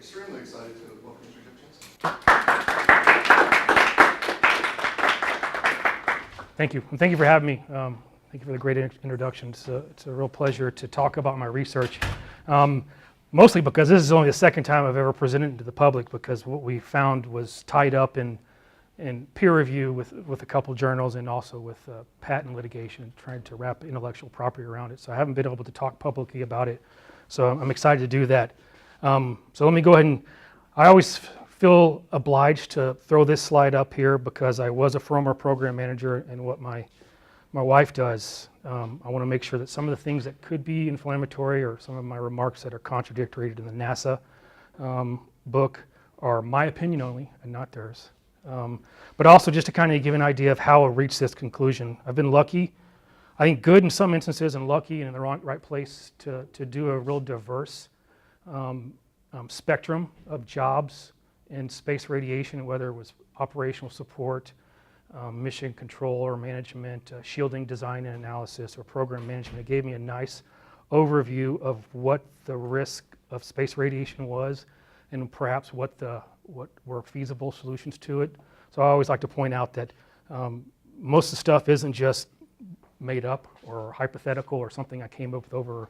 extremely excited to welcome Mr. Chancellor. Thank you. And thank you for having me. Thank you for the great introduction. It's a real pleasure to talk about my research. Mostly because this is only the second time I've ever presented to the public, because what we found was tied up in peer review with a couple journals and also with patent litigation, trying to wrap intellectual property around it. So I haven't been able to talk publicly about it. So I'm excited to do that. So let me go ahead and, I always feel obliged to throw this slide up here because I was a former program manager, and what my wife does, I want to make sure that some of the things that could be inflammatory or some of my remarks that are contradictory to the NASA book are my opinion only and not theirs. But also just to kind of give an idea of how I reached this conclusion. I've been lucky, I think good in some instances, and lucky and in the right place to do a real diverse spectrum of jobs in space radiation, whether it was operational support, mission control or management, shielding design and analysis, or program management. It gave me a nice overview of what the risk of space radiation was, and perhaps what were feasible solutions to it. So I always like to point out that most of the stuff isn't just made up or hypothetical or something I came up with over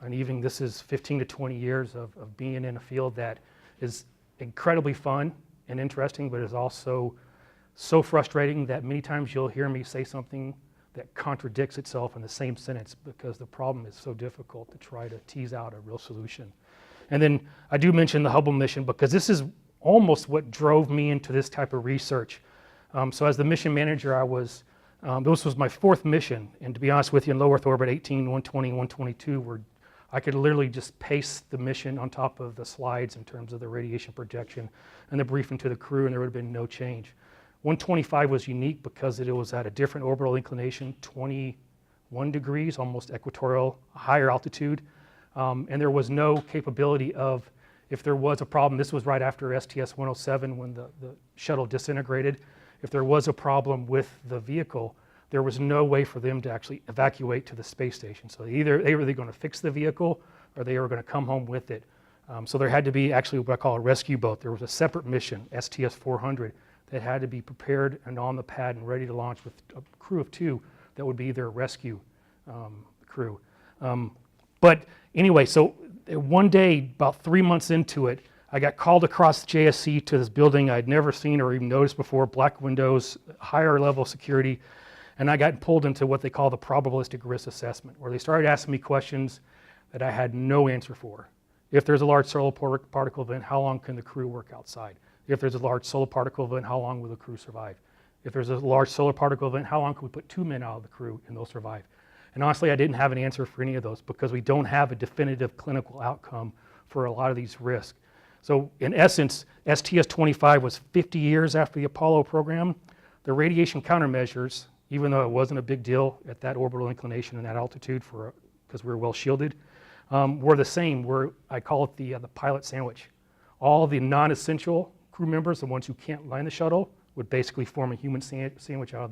an evening. This is 15 to 20 years of being in a field that is incredibly fun and interesting, but is also so frustrating that many times you'll hear me say something that contradicts itself in the same sentence, because the problem is so difficult to try to tease out a real solution. And then I do mention the Hubble mission because this is almost what drove me into this type of research. So as the mission manager, this was my fourth mission, and to be honest with you, in low Earth orbit 18, 120, 122, where I could literally just paste the mission on top of the slides in terms of the radiation projection and the briefing to the crew, and there would have been no change. 125 was unique because it was at a different orbital inclination, 21 degrees, almost equatorial, higher altitude, and there was no capability of, if there was a problem, this was right after STS-107 when the shuttle disintegrated. If there was a problem with the vehicle, there was no way for them to actually evacuate to the space station. So they were either going to fix the vehicle or they were going to come home with it. So there had to be actually what I call a rescue boat. There was a separate mission, STS-400, that had to be prepared and on the pad and ready to launch with a crew of 2 that would be their rescue crew. But anyway, so one day, about 3 months into it, I got called across JSC to this building I'd never seen or even noticed before, black windows, higher level security, and I got pulled into what they call the probabilistic risk assessment, where they started asking me questions that I had no answer for. If there's a large solar particle event, how long can the crew work outside? If there's a large solar particle event, how long will the crew survive? If there's a large solar particle event, how long can we put 2 men out of the crew and they'll survive? And honestly, I didn't have an answer for any of those because we don't have a definitive clinical outcome for a lot of these risks. So in essence, STS-25 was 50 years after the Apollo program. The radiation countermeasures, even though it wasn't a big deal at that orbital inclination and that altitude because we were well shielded, were the same. I call it the pilot sandwich. All the non-essential crew members, the ones who can't land the shuttle, would basically form a human sandwich out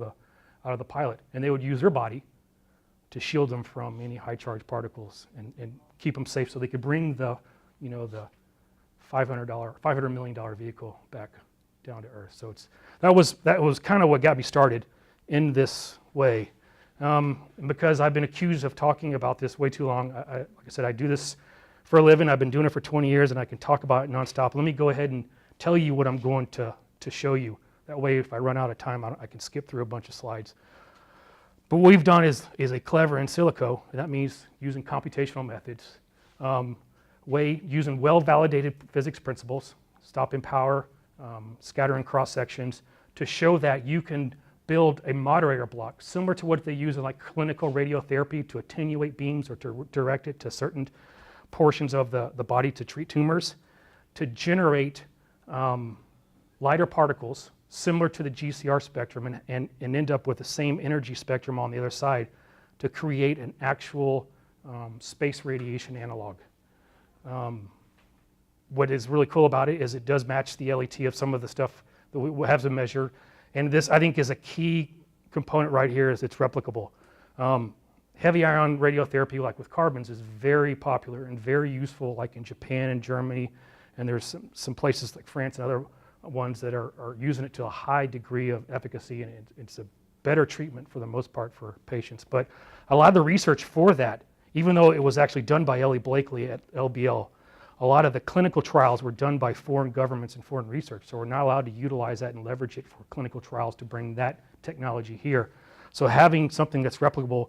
of the pilot, and they would use their body to shield them from any high charge particles and keep them safe so they could bring the $500 million vehicle back down to Earth. So that was kind of what got me started in this way. And because I've been accused of talking about this way too long, like I said, I do this for a living. I've been doing it for 20 years and I can talk about it nonstop. Let me go ahead and tell you what I'm going to show you. That way, if I run out of time, I can skip through a bunch of slides. But what we've done is a clever in silico, and that means using computational methods, using well-validated physics principles, stopping power, scattering cross sections, to show that you can build a moderator block similar to what they use in like clinical radiotherapy to attenuate beams or to direct it to certain portions of the body to treat tumors, to generate lighter particles similar to the GCR spectrum and end up with the same energy spectrum on the other side to create an actual space radiation analog. What is really cool about it is it does match the LET of some of the stuff that we have to measure. And this, I think, is a key component right here, is it's replicable. Heavy ion radiotherapy, like with carbons, is very popular and very useful, like in Japan and Germany And there's some places like France and other ones that are using it to a high degree of efficacy, and it's a better treatment for the most part for patients. But a lot of the research for that, even though it was actually done by Ellie Blakely at LBL, a lot of the clinical trials were done by foreign governments and foreign research. So we're not allowed to utilize that and leverage it for clinical trials to bring that technology here. So having something that's replicable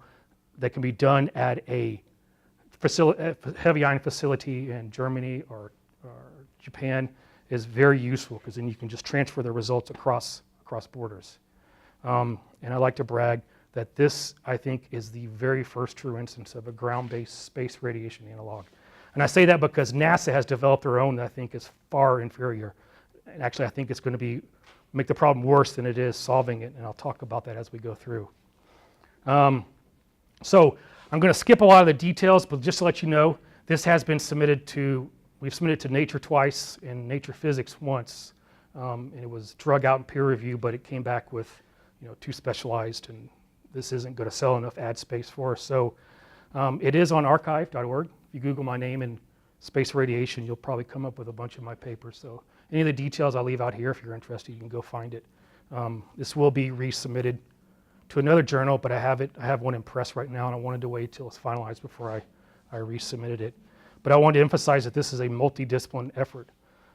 that can be done at a heavy ion facility in Germany or Japan is very useful, because then you can just transfer the results across borders. And I like to brag that this, I think, is the very first true instance of a ground-based space radiation analog. And I say that because NASA has developed their own that I think is far inferior. And actually, I think it's going to make the problem worse than it is solving it, and I'll talk about that as we go through. So I'm going to skip a lot of the details, but just to let you know, this has been we've submitted to Nature twice and Nature Physics once, and it was drug out in peer review, but it came back with, too specialized, and this isn't going to sell enough ad space for us. So it is on archive.org. If you Google my name and space radiation, you'll probably come up with a bunch of my papers. So any of the details I'll leave out here. If you're interested, you can go find it. This will be resubmitted to another journal, but I have one in press right now, and I wanted to wait till it's finalized before I resubmitted it. But I wanted to emphasize that this is a multidiscipline effort.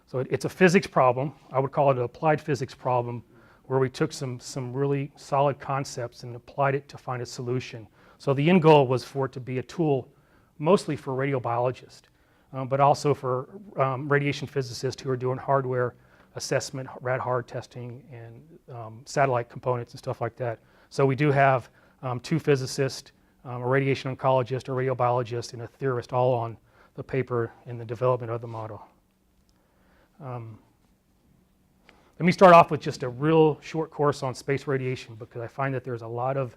So it's a physics problem. I would call it an applied physics problem, where we took some really solid concepts and applied it to find a solution. So the end goal was for it to be a tool mostly for radiobiologists, but also for radiation physicists who are doing hardware assessment, rad-hard testing, and satellite components and stuff like that. So we do have 2 physicists, a radiation oncologist, a radiobiologist, and a theorist all on the paper in the development of the model. Let me start off with just a real short course on space radiation, because I find that there's a lot of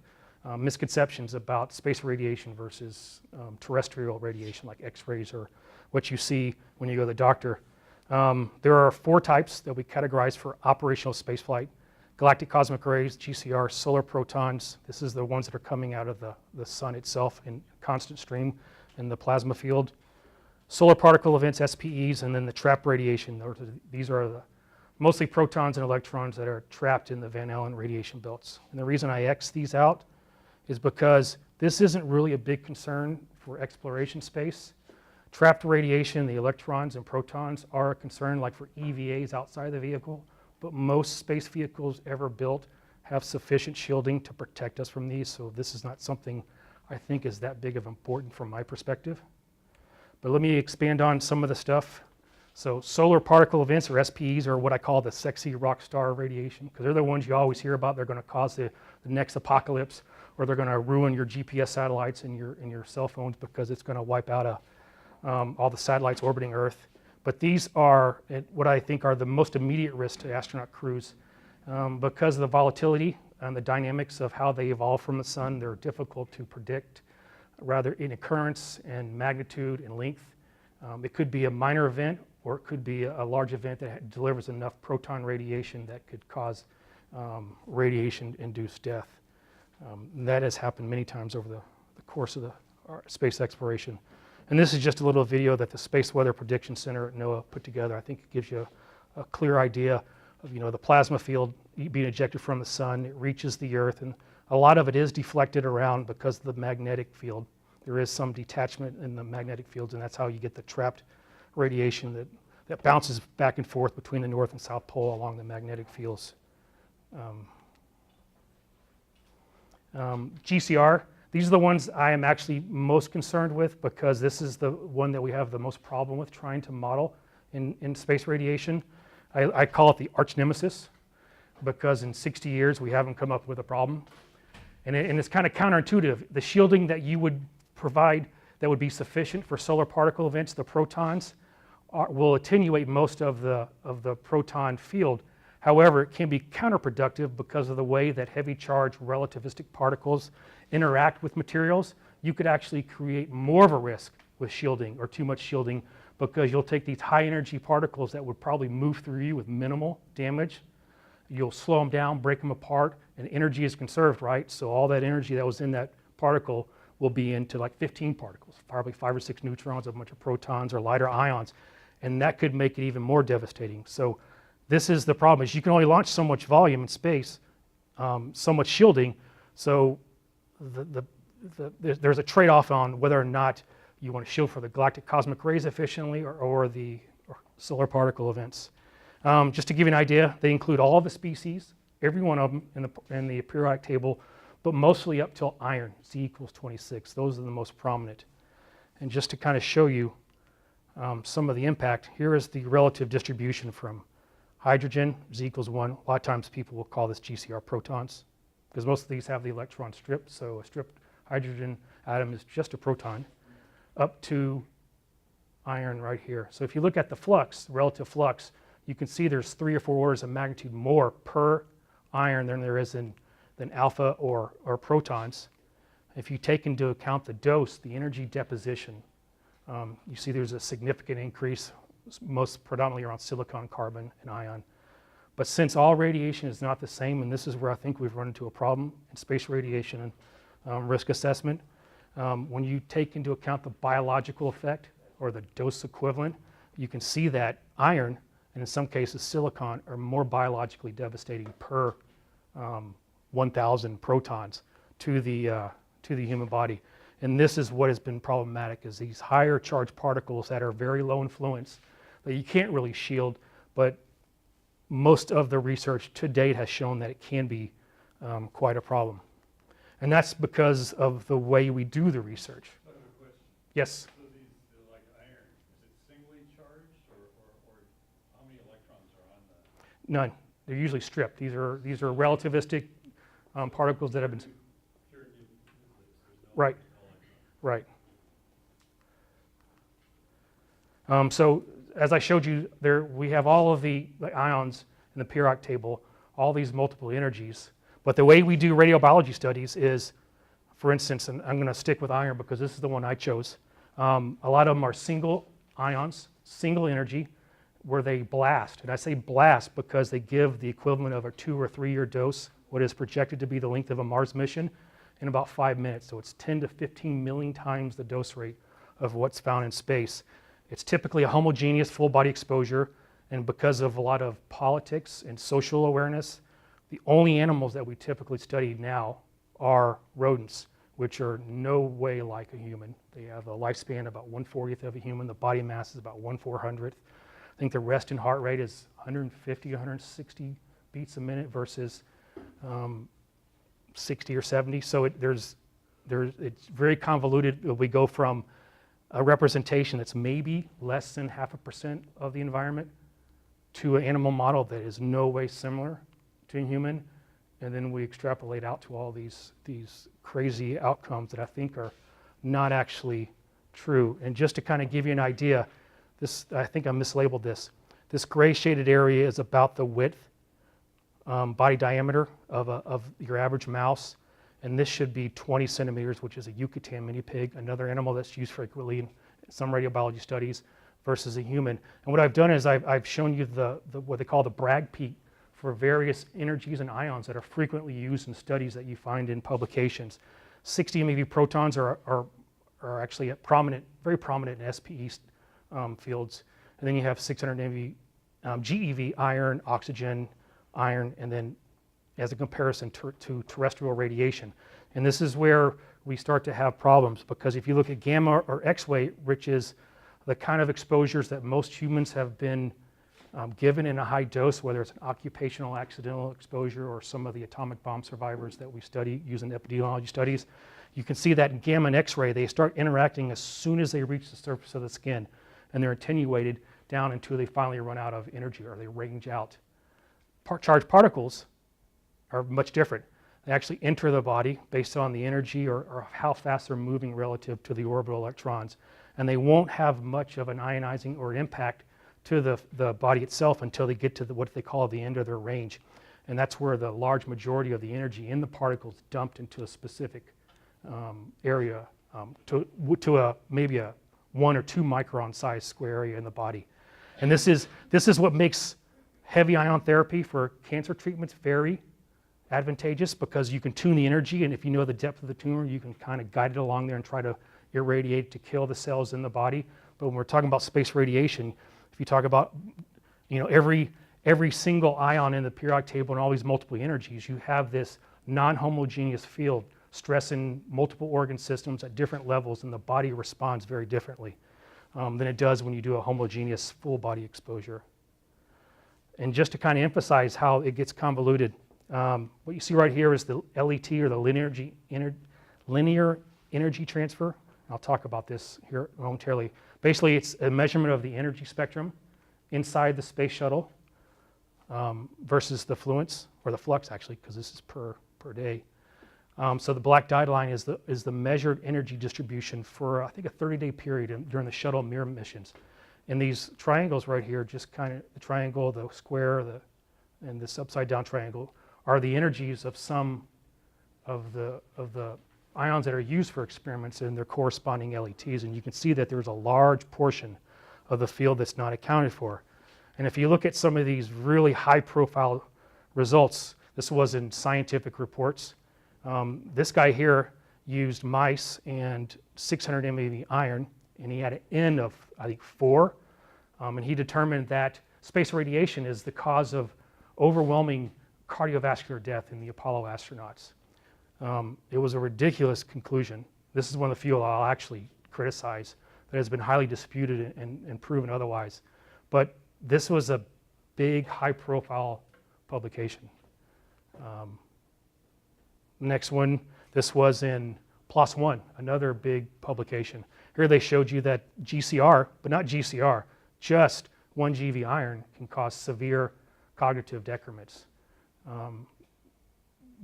misconceptions about space radiation versus terrestrial radiation like X-rays or what you see when you go to the doctor. There are 4 types that we categorize for operational spaceflight: galactic cosmic rays, GCR, solar protons. This is the ones that are coming out of the sun itself in constant stream in the plasma field. Solar particle events, SPEs, and then the trapped radiation. These are mostly protons and electrons that are trapped in the Van Allen radiation belts. And the reason I X these out is because this isn't really a big concern for exploration space. Trapped radiation, the electrons and protons, are a concern like for EVAs outside the vehicle, but most space vehicles ever built have sufficient shielding to protect us from these, so this is not something I think is that big of important from my perspective. But let me expand on some of the stuff. So solar particle events, or SPEs, are what I call the sexy rock star radiation, because they're the ones you always hear about. They're going to cause the next apocalypse, or they're going to ruin your GPS satellites and your cell phones, because it's going to wipe out all the satellites orbiting Earth. But these are what I think are the most immediate risk to astronaut crews. Because of the volatility and the dynamics of how they evolve from the sun, they're difficult to predict, rather in occurrence and magnitude and length. It could be a minor event, or it could be a large event that delivers enough proton radiation that could cause radiation-induced death. That has happened many times over the course of our space exploration. And this is just a little video that the Space Weather Prediction Center at NOAA put together. I think it gives you a clear idea of the plasma field being ejected from the sun. It reaches the Earth, and a lot of it is deflected around because of the magnetic field. There is some detachment in the magnetic fields, and that's how you get the trapped radiation that bounces back and forth between the North and South Pole along the magnetic fields. GCR, these are the ones I am actually most concerned with, because this is the one that we have the most problem with trying to model in space radiation. I call it the arch nemesis, because in 60 years we haven't come up with a problem. And it's kind of counterintuitive. The shielding that you would provide that would be sufficient for solar particle events, the protons, will attenuate most of the proton field. However, it can be counterproductive because of the way that heavy charge relativistic particles interact with materials. You could actually create more of a risk with shielding, or too much shielding, because you'll take these high energy particles that would probably move through you with minimal damage. You'll slow them down, break them apart, and energy is conserved, right? So all that energy that was in that particle will be into like 15 particles, probably 5 or 6 neutrons, a bunch of protons or lighter ions. and that could make it even more devastating. So this is the problem, is you can only launch so much volume in space, so much shielding, so there's a trade-off on whether or not you want to shield for the galactic cosmic rays efficiently or the solar particle events. Just to give you an idea, they include all of the species, every one of them in the periodic table, but mostly up till iron, Z equals 26. Those are the most prominent. And just to kind of show you some of the impact, here is the relative distribution from hydrogen, Z equals 1. A lot of times people will call this GCR protons, because most of these have the electron stripped, so a stripped hydrogen atom is just a proton, up to iron right here. So if you look at the flux, relative flux, you can see there's 3 or 4 orders of magnitude more per iron than there is than alpha or protons. If you take into account the dose, the energy deposition, you see there's a significant increase, most predominantly around silicon, carbon, and ion. But since all radiation is not the same, and this is where I think we've run into a problem in space radiation and risk assessment, when you take into account the biological effect or the dose equivalent, you can see that iron, and in some cases silicon, are more biologically devastating per 1,000 protons to the human body. And this is what has been problematic, is these higher charged particles that are very low influence that you can't really shield, but most of the research to date has shown that it can be quite a problem. And that's because of the way we do the research. I have a question. Yes? So these, like iron, is it singly charged, or how many electrons are on the? None. They're usually stripped. These are relativistic particles that have been. Pure nucleus, there's no Right. electrons. Right. So as I showed you there, we have all of the ions in the periodic table, all these multiple energies. But the way we do radiobiology studies is, for instance, and I'm going to stick with iron because this is the one I chose. A lot of them are single ions, single energy, where they blast. And I say blast because they give the equivalent of a 2 or 3 year dose, what is projected to be the length of a Mars mission, in about 5 minutes. So it's 10 to 15 million times the dose rate of what's found in space. It's typically a homogeneous full body exposure, and because of a lot of politics and social awareness, the only animals that we typically study now are rodents, which are no way like a human. They have a lifespan about 1/40th of a human. The body mass is about 1/400th. I think the resting heart rate is 150, 160 beats a minute versus 60 or 70. So it's very convoluted. We go from a representation that's maybe less than 0.5% of the environment to an animal model that is no way similar to a human, and then we extrapolate out to all these crazy outcomes that I think are not actually true. And just to kind of give you an idea, I think I mislabeled this. This gray shaded area is about the width, body diameter of your average mouse, and this should be 20 centimeters, which is a Yucatan mini pig, another animal that's used frequently in some radiobiology studies, versus a human. And what I've done is I've shown you the what they call the Bragg peak for various energies and ions that are frequently used in studies that you find in publications. 60 MeV protons are actually very prominent in SPE fields. And then you have 600 MeV GeV, iron, oxygen, iron, and then as a comparison to terrestrial radiation. And this is where we start to have problems, because if you look at gamma or X-ray, which is the kind of exposures that most humans have been given in a high dose, whether it's an occupational accidental exposure or some of the atomic bomb survivors that we study using epidemiology studies, you can see that in gamma and X-ray, they start interacting as soon as they reach the surface of the skin, and they're attenuated down until they finally run out of energy or they range out. Charged particles are much different. They actually enter the body based on the energy or how fast they're moving relative to the orbital electrons, and they won't have much of an ionizing or impact to the body itself until they get to what they call the end of their range. And that's where the large majority of the energy in the particles dumped into a specific area to maybe a 1 or 2 micron size square area in the body. And this is what makes heavy ion therapy for cancer treatments very advantageous, because you can tune the energy, and if you know the depth of the tumor, you can kind of guide it along there and try to irradiate to kill the cells in the body. But when we're talking about space radiation, If you talk about, every single ion in the periodic table and all these multiple energies, you have this non-homogeneous field stressing multiple organ systems at different levels, and the body responds very differently than it does when you do a homogeneous full body exposure. And just to kind of emphasize how it gets convoluted, what you see right here is the LET, or the linear energy transfer. I'll talk about this here momentarily. Basically, it's a measurement of the energy spectrum inside the space shuttle versus the fluence, or the flux actually, because this is per day. So the black dotted line is the measured energy distribution for, I think, a 30-day period during the shuttle Mir missions. And these triangles right here, just kind of the triangle, the square, and this upside down triangle, are the energies of some of the ions that are used for experiments and their corresponding LETs. And you can see that there's a large portion of the field that's not accounted for. And if you look at some of these really high-profile results, this was in scientific reports. This guy here used mice and 600 MeV iron, and he had an N of, I think, 4. And he determined that space radiation is the cause of overwhelming cardiovascular death in the Apollo astronauts. It was a ridiculous conclusion. This is one of the few I'll actually criticize that has been highly disputed and proven otherwise. But this was a big, high-profile publication. Next one, this was in PLOS One, another big publication. Here they showed you that GCR, but not GCR, just 1 GeV iron can cause severe cognitive decrements.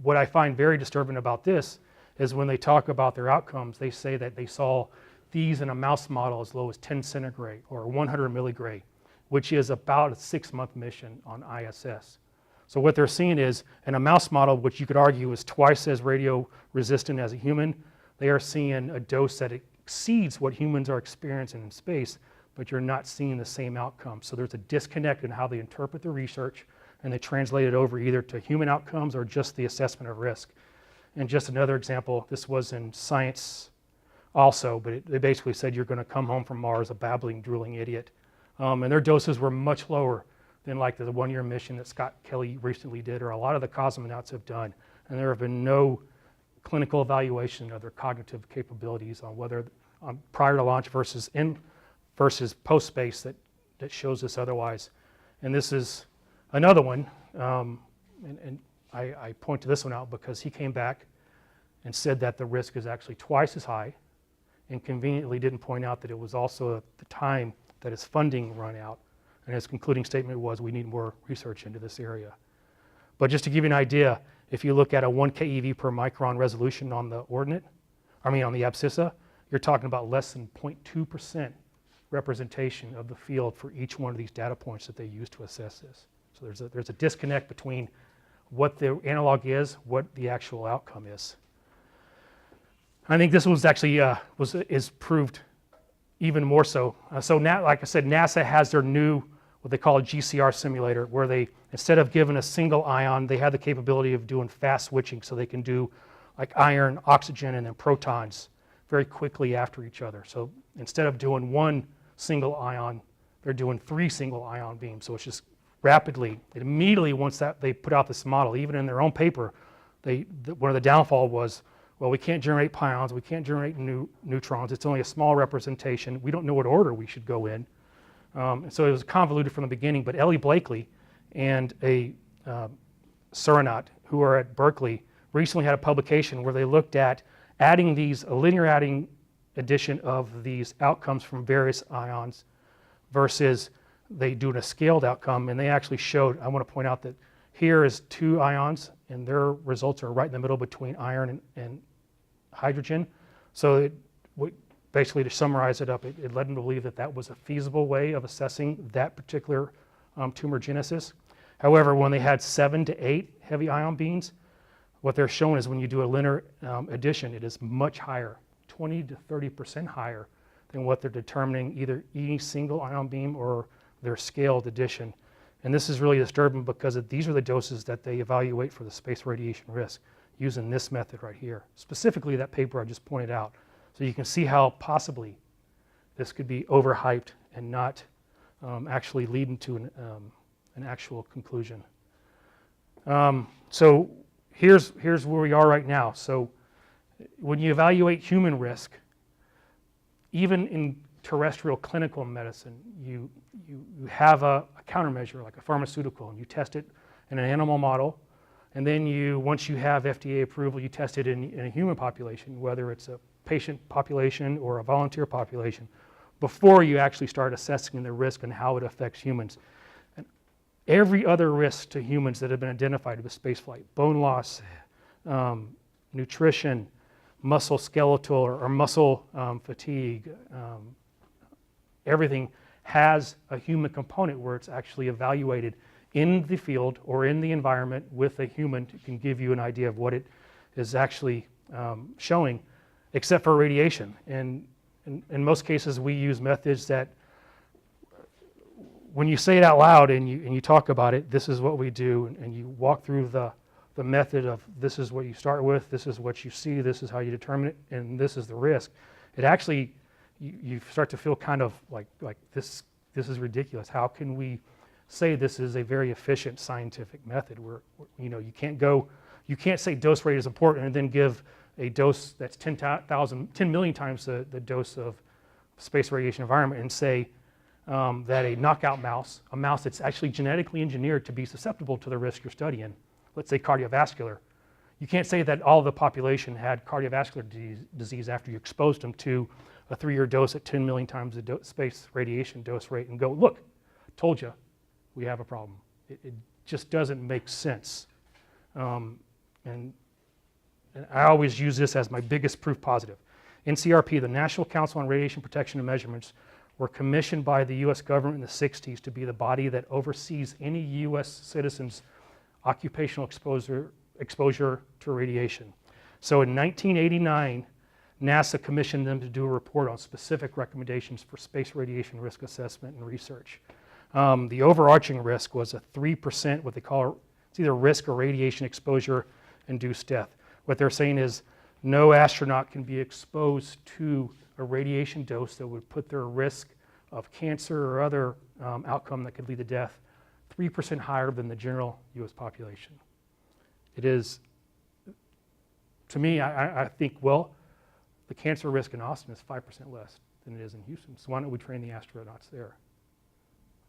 What I find very disturbing about this is when they talk about their outcomes, they say that they saw these in a mouse model as low as 10 centigrade or 100 milligray, which is about a 6-month mission on ISS. So what they're seeing is, in a mouse model, which you could argue is twice as radio resistant as a human, they are seeing a dose that exceeds what humans are experiencing in space, but you're not seeing the same outcome. So there's a disconnect in how they interpret the research, and they translate it over either to human outcomes or just the assessment of risk. And just another example, this was in Science also, but they basically said you're going to come home from Mars a babbling, drooling idiot. And their doses were much lower than like the 1-year mission that Scott Kelly recently did, or a lot of the cosmonauts have done. And there have been no clinical evaluation of their cognitive capabilities on whether prior to launch versus post-space that shows this otherwise. And this is another one, and I point to this one out because he came back and said that the risk is actually twice as high, and conveniently didn't point out that it was also at the time that his funding run out. And his concluding statement was, we need more research into this area. But just to give you an idea, if you look at a 1 keV per micron resolution on the on the abscissa, you're talking about less than 0.2% representation of the field for each one of these data points that they use to assess this. So there's a disconnect between what the analog is, what the actual outcome is. I think this was actually is proved even more so. So now, like I said, NASA has their new, what they call a GCR simulator, where they, instead of giving a single ion, they have the capability of doing fast switching, so they can do like iron, oxygen, and then protons very quickly after each other. So instead of doing 1 single ion, they're doing 3 single ion beams. So it's just rapidly, immediately once that they put out this model, even in their own paper, one of the downfall was, well, we can't generate pions, we can't generate neutrons, it's only a small representation, we don't know what order we should go in. And so it was convoluted from the beginning, but Ellie Blakely and a Surinat, who are at Berkeley, recently had a publication where they looked at adding a linear addition of these outcomes from various ions versus they do a scaled outcome, and they actually showed, I want to point out that here is 2 ions, and their results are right in the middle between iron and hydrogen. So basically, to summarize it up, it led them to believe that that was a feasible way of assessing that particular tumor genesis. However, when they had 7 to 8 heavy ion beams, what they're showing is when you do a linear addition, it is much higher, 20 to 30% higher than what they're determining either any single ion beam or their scaled addition. And this is really disturbing because these are the doses that they evaluate for the space radiation risk using this method right here, specifically that paper I just pointed out. So you can see how possibly this could be overhyped and not actually leading to an actual conclusion. So here's where we are right now. So when you evaluate human risk, even in terrestrial clinical medicine, you have a countermeasure like a pharmaceutical, and you test it in an animal model, and then once you have FDA approval, you test it in a human population, whether it's a patient population or a volunteer population, before you actually start assessing the risk and how it affects humans. And every other risk to humans that have been identified with spaceflight, bone loss, nutrition, muscle skeletal or muscle fatigue, everything has a human component where it's actually evaluated in the field or in the environment with a human who can give you an idea of what it is actually showing, except for radiation. And in most cases, we use methods that, when you say it out loud and you talk about it, this is what we do, and you walk through the method of this is what you start with, this is what you see, this is how you determine it, and this is the risk. It actually, you start to feel kind of like this is ridiculous. How can we say this is a very efficient scientific method where you can't say dose rate is important and then give a dose that's 10 million times the dose of space radiation environment and say that a knockout mouse, a mouse that's actually genetically engineered to be susceptible to the risk you're studying, let's say cardiovascular, you can't say that all of the population had cardiovascular disease after you exposed them to a 3-year dose at 10 million times the space radiation dose rate and go, look, told you, we have a problem. It just doesn't make sense. And I always use this as my biggest proof positive. NCRP, the National Council on Radiation Protection and Measurements, were commissioned by the US government in the 60s to be the body that oversees any US citizens' occupational exposure to radiation. So in 1989, NASA commissioned them to do a report on specific recommendations for space radiation risk assessment and research. The overarching risk was a 3%, what they call, it's either risk or radiation exposure induced death. What they're saying is no astronaut can be exposed to a radiation dose that would put their risk of cancer or other outcome that could lead to death 3% higher than the general US population. It is, to me, I think, well, the cancer risk in Austin is 5% less than it is in Houston, so why don't we train the astronauts there?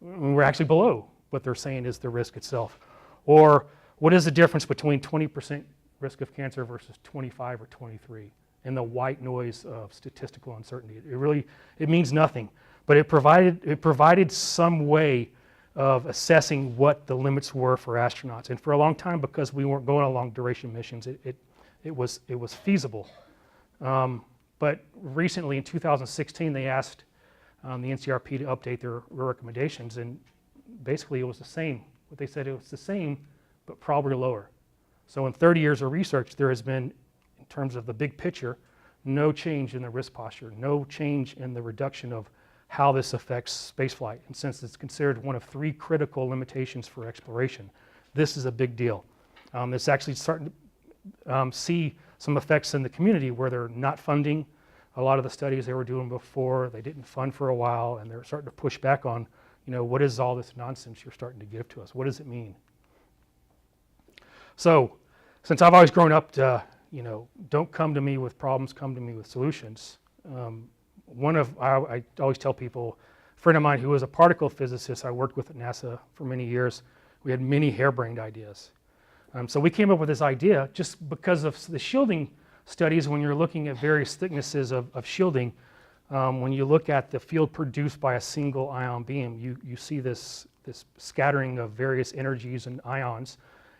We're actually below what they're saying is the risk itself. Or what is the difference between 20% risk of cancer versus 25 or 23 and the white noise of statistical uncertainty? It means nothing, but it provided some way of assessing what the limits were for astronauts. And for a long time, because we weren't going on long duration missions, it was feasible. But recently in 2016, they asked the NCRP to update their recommendations, and basically it was the same. What they said, it was the same, but probably lower. So in 30 years of research, there has been, in terms of the big picture, no change in the risk posture, no change in the reduction of how this affects spaceflight. And since it's considered one of 3 critical limitations for exploration, this is a big deal. It's actually starting to see some effects in the community where they're not funding a lot of the studies they were doing before. They didn't fund for a while, and they're starting to push back on, what is all this nonsense you're starting to give to us? What does it mean? So, since I've always grown up to, don't come to me with problems, come to me with solutions. I always tell people, a friend of mine who was a particle physicist I worked with at NASA for many years, we had many harebrained ideas. So we came up with this idea just because of the shielding studies. When you're looking at various thicknesses of shielding, when you look at the field produced by a single ion beam, you see this scattering of various energies and ions,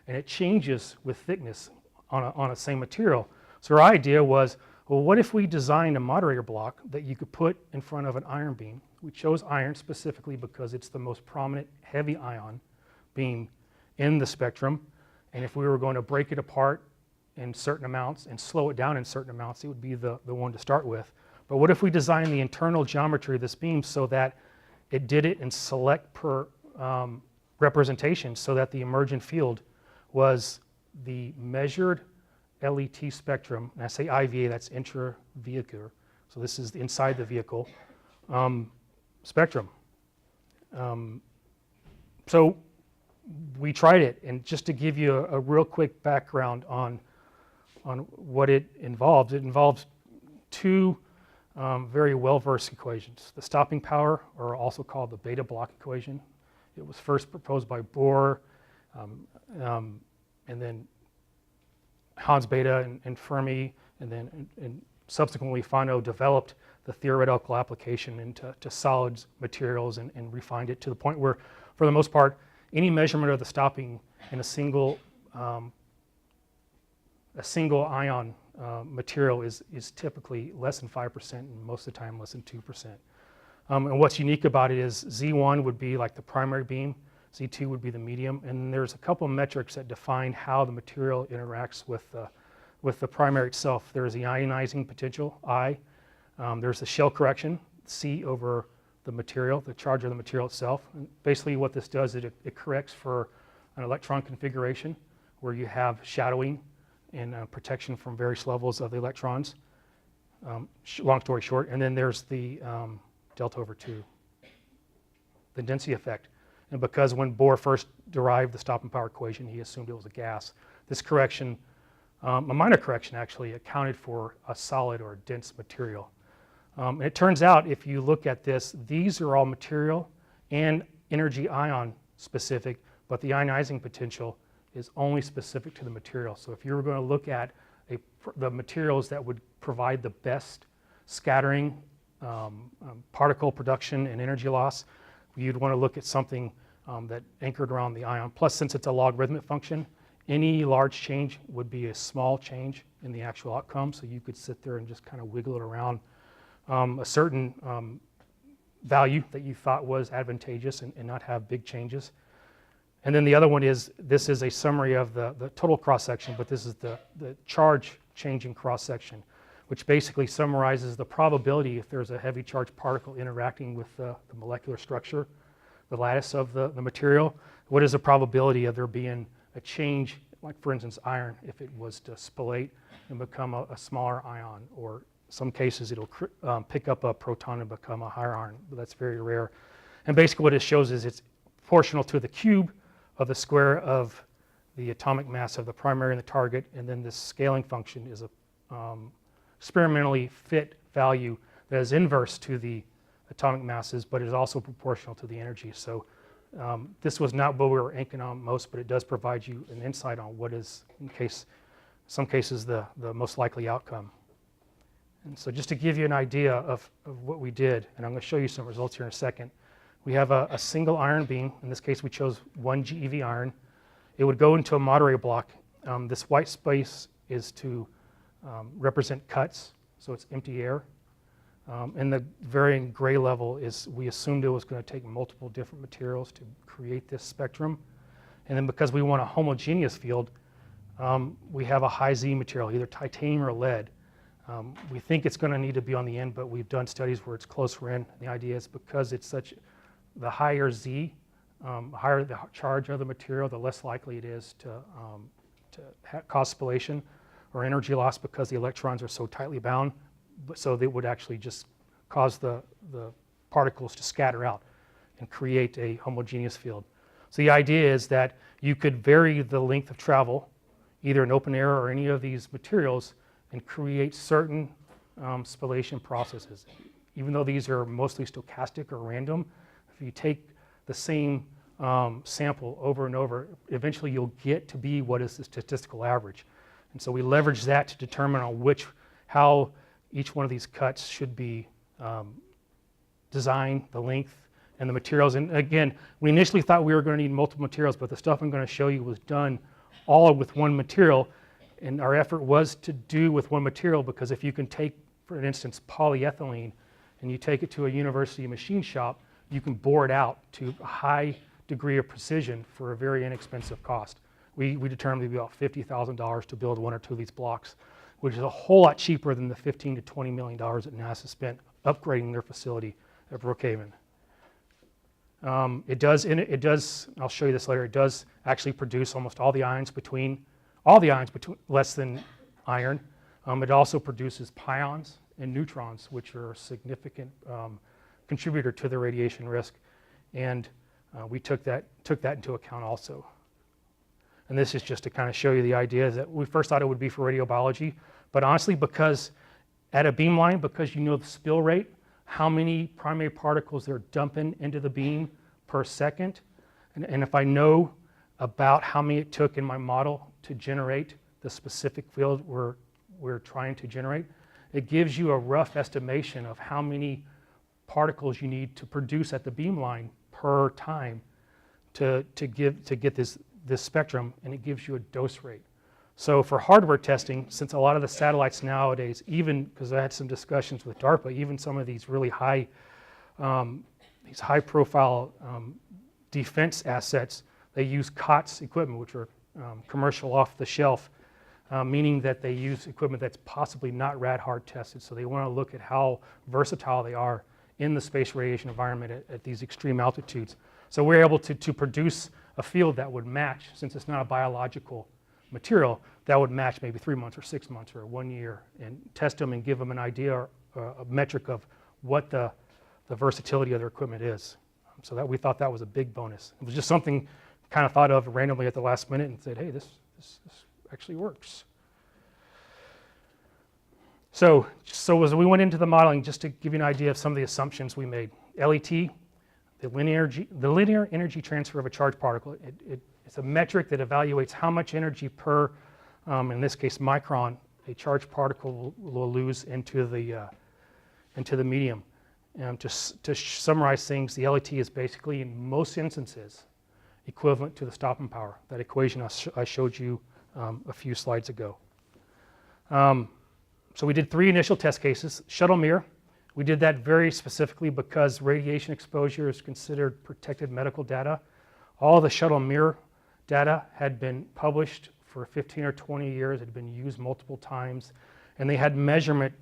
and it changes with thickness on a same material. So our idea was, well, what if we designed a moderator block that you could put in front of an iron beam? We chose iron specifically because it's the most prominent heavy ion beam in the spectrum. And if we were going to break it apart in certain amounts and slow it down in certain amounts, it would be the one to start with. But what if we designed the internal geometry of this beam so that it did it in select representation, so that the emergent field was the measured LET spectrum, and I say IVA, that's intravehicular, so this is inside the vehicle spectrum. So we tried it, and just to give you a real quick background on what it involves two very well-versed equations. The stopping power, or also called the beta block equation. It was first proposed by Bohr, and then Hans Bethe and Fermi, and then subsequently Fano developed the theoretical application into solids materials and refined it to the point where, for the most part, any measurement of the stopping in a single ion material is typically less than 5%, and most of the time less than 2%. And what's unique about it is Z1 would be like the primary beam, Z2 would be the medium, and there's a couple of metrics that define how the material interacts with the primary itself. There's the ionizing potential, I. There's the shell correction, C over the material, the charge of the material itself. And basically what this does is it corrects for an electron configuration where you have shadowing and protection from various levels of the electrons, long story short. And then there's the delta over 2, the density effect. And because when Bohr first derived the stopping power equation, he assumed it was a gas, this correction, a minor correction actually, accounted for a solid or a dense material. And it turns out, if you look at this, these are all material and energy ion specific, but the ionizing potential is only specific to the material. So if you were going to look at the materials that would provide the best scattering, particle production, and energy loss, you'd want to look at something that anchored around the ion. Plus, since it's a logarithmic function, any large change would be a small change in the actual outcome. So you could sit there and just kind of wiggle it around a certain value that you thought was advantageous and not have big changes. And then the other one is, this is a summary of the total cross-section, but this is the charge changing cross-section, which basically summarizes the probability if there's a heavy charged particle interacting with the molecular structure, the lattice of the material. What is the probability of there being a change, like for instance iron, if it was to spallate and become a smaller ion, or some cases it'll pick up a proton and become a higher ion, but that's very rare. And basically what it shows is it's proportional to the cube of the square of the atomic mass of the primary and the target, and then this scaling function is a experimentally fit value that is inverse to the atomic masses, but is also proportional to the energy. So this was not what we were anchoring on most, but it does provide you an insight on what is, in some cases, the most likely outcome. And so just to give you an idea of what we did, and I'm going to show you some results here in a second. We have a single iron beam. In this case, we chose 1 GeV iron. It would go into a moderator block. This white space is to represent cuts, so it's empty air. And the varying gray level is, we assumed it was going to take multiple different materials to create this spectrum. And then because we want a homogeneous field, we have a high Z material, either titanium or lead. We think it's going to need to be on the end, but we've done studies where it's closer in. The idea is because it's the higher Z, higher the charge of the material, the less likely it is to cause spallation or energy loss, because the electrons are so tightly bound. So they would actually just cause the particles to scatter out and create a homogeneous field. So the idea is that you could vary the length of travel, either in open air or any of these materials, and create certain spallation processes. Even though these are mostly stochastic or random, if you take the same sample over and over, eventually you'll get to be what is the statistical average. And so we leverage that to determine on how each one of these cuts should be designed, the length, and the materials. And again, we initially thought we were going to need multiple materials, but the stuff I'm going to show you was done all with one material. And our effort was to do with one material, because if you can take, for instance, polyethylene, and you take it to a university machine shop, you can bore it out to a high degree of precision for a very inexpensive cost. We determined it would be about $50,000 to build 1 or 2 of these blocks, which is a whole lot cheaper than the $15 to $20 million that NASA spent upgrading their facility at Brookhaven. It does, I'll show you this later, it does actually produce almost all the ions between less than iron. It also produces pions and neutrons, which are a significant contributor to the radiation risk. and we took that into account also. And this is just to kind of show you the idea that we first thought it would be for radiobiology, but honestly, because at a beam line, because you know the spill rate, how many primary particles they're dumping into the beam per second, and if I know about how many it took in my model to generate the specific field we're trying to generate, it gives you a rough estimation of how many particles you need to produce at the beam line per time to get this spectrum, and it gives you a dose rate. So for hardware testing, since a lot of the satellites nowadays, even because I had some discussions with DARPA, even some of these really high profile defense assets, they use COTS equipment, which are commercial off the shelf, meaning that they use equipment that's possibly not rad hard tested. So they want to look at how versatile they are in the space radiation environment at these extreme altitudes. So we're able to produce a field that would match, since it's not a biological material, that would match maybe 3 months or 6 months or 1 year, and test them and give them an idea or a metric of what the versatility of their equipment is. So that we thought that was a big bonus. It was just something kind of thought of randomly at the last minute and said, hey, this actually works. So as we went into the modeling, just to give you an idea of some of the assumptions we made. LET, the linear energy transfer of a charged particle. It's a metric that evaluates how much energy per, in this case, micron, a charged particle will lose into the medium. To summarize things, the LET is basically, in most instances, equivalent to the stopping power, that equation I showed you a few slides ago. So we did 3 initial test cases. Shuttle mirror, we did that very specifically because radiation exposure is considered protected medical data. All the shuttle mirror data had been published for 15 or 20 years, had been used multiple times, and they had measurement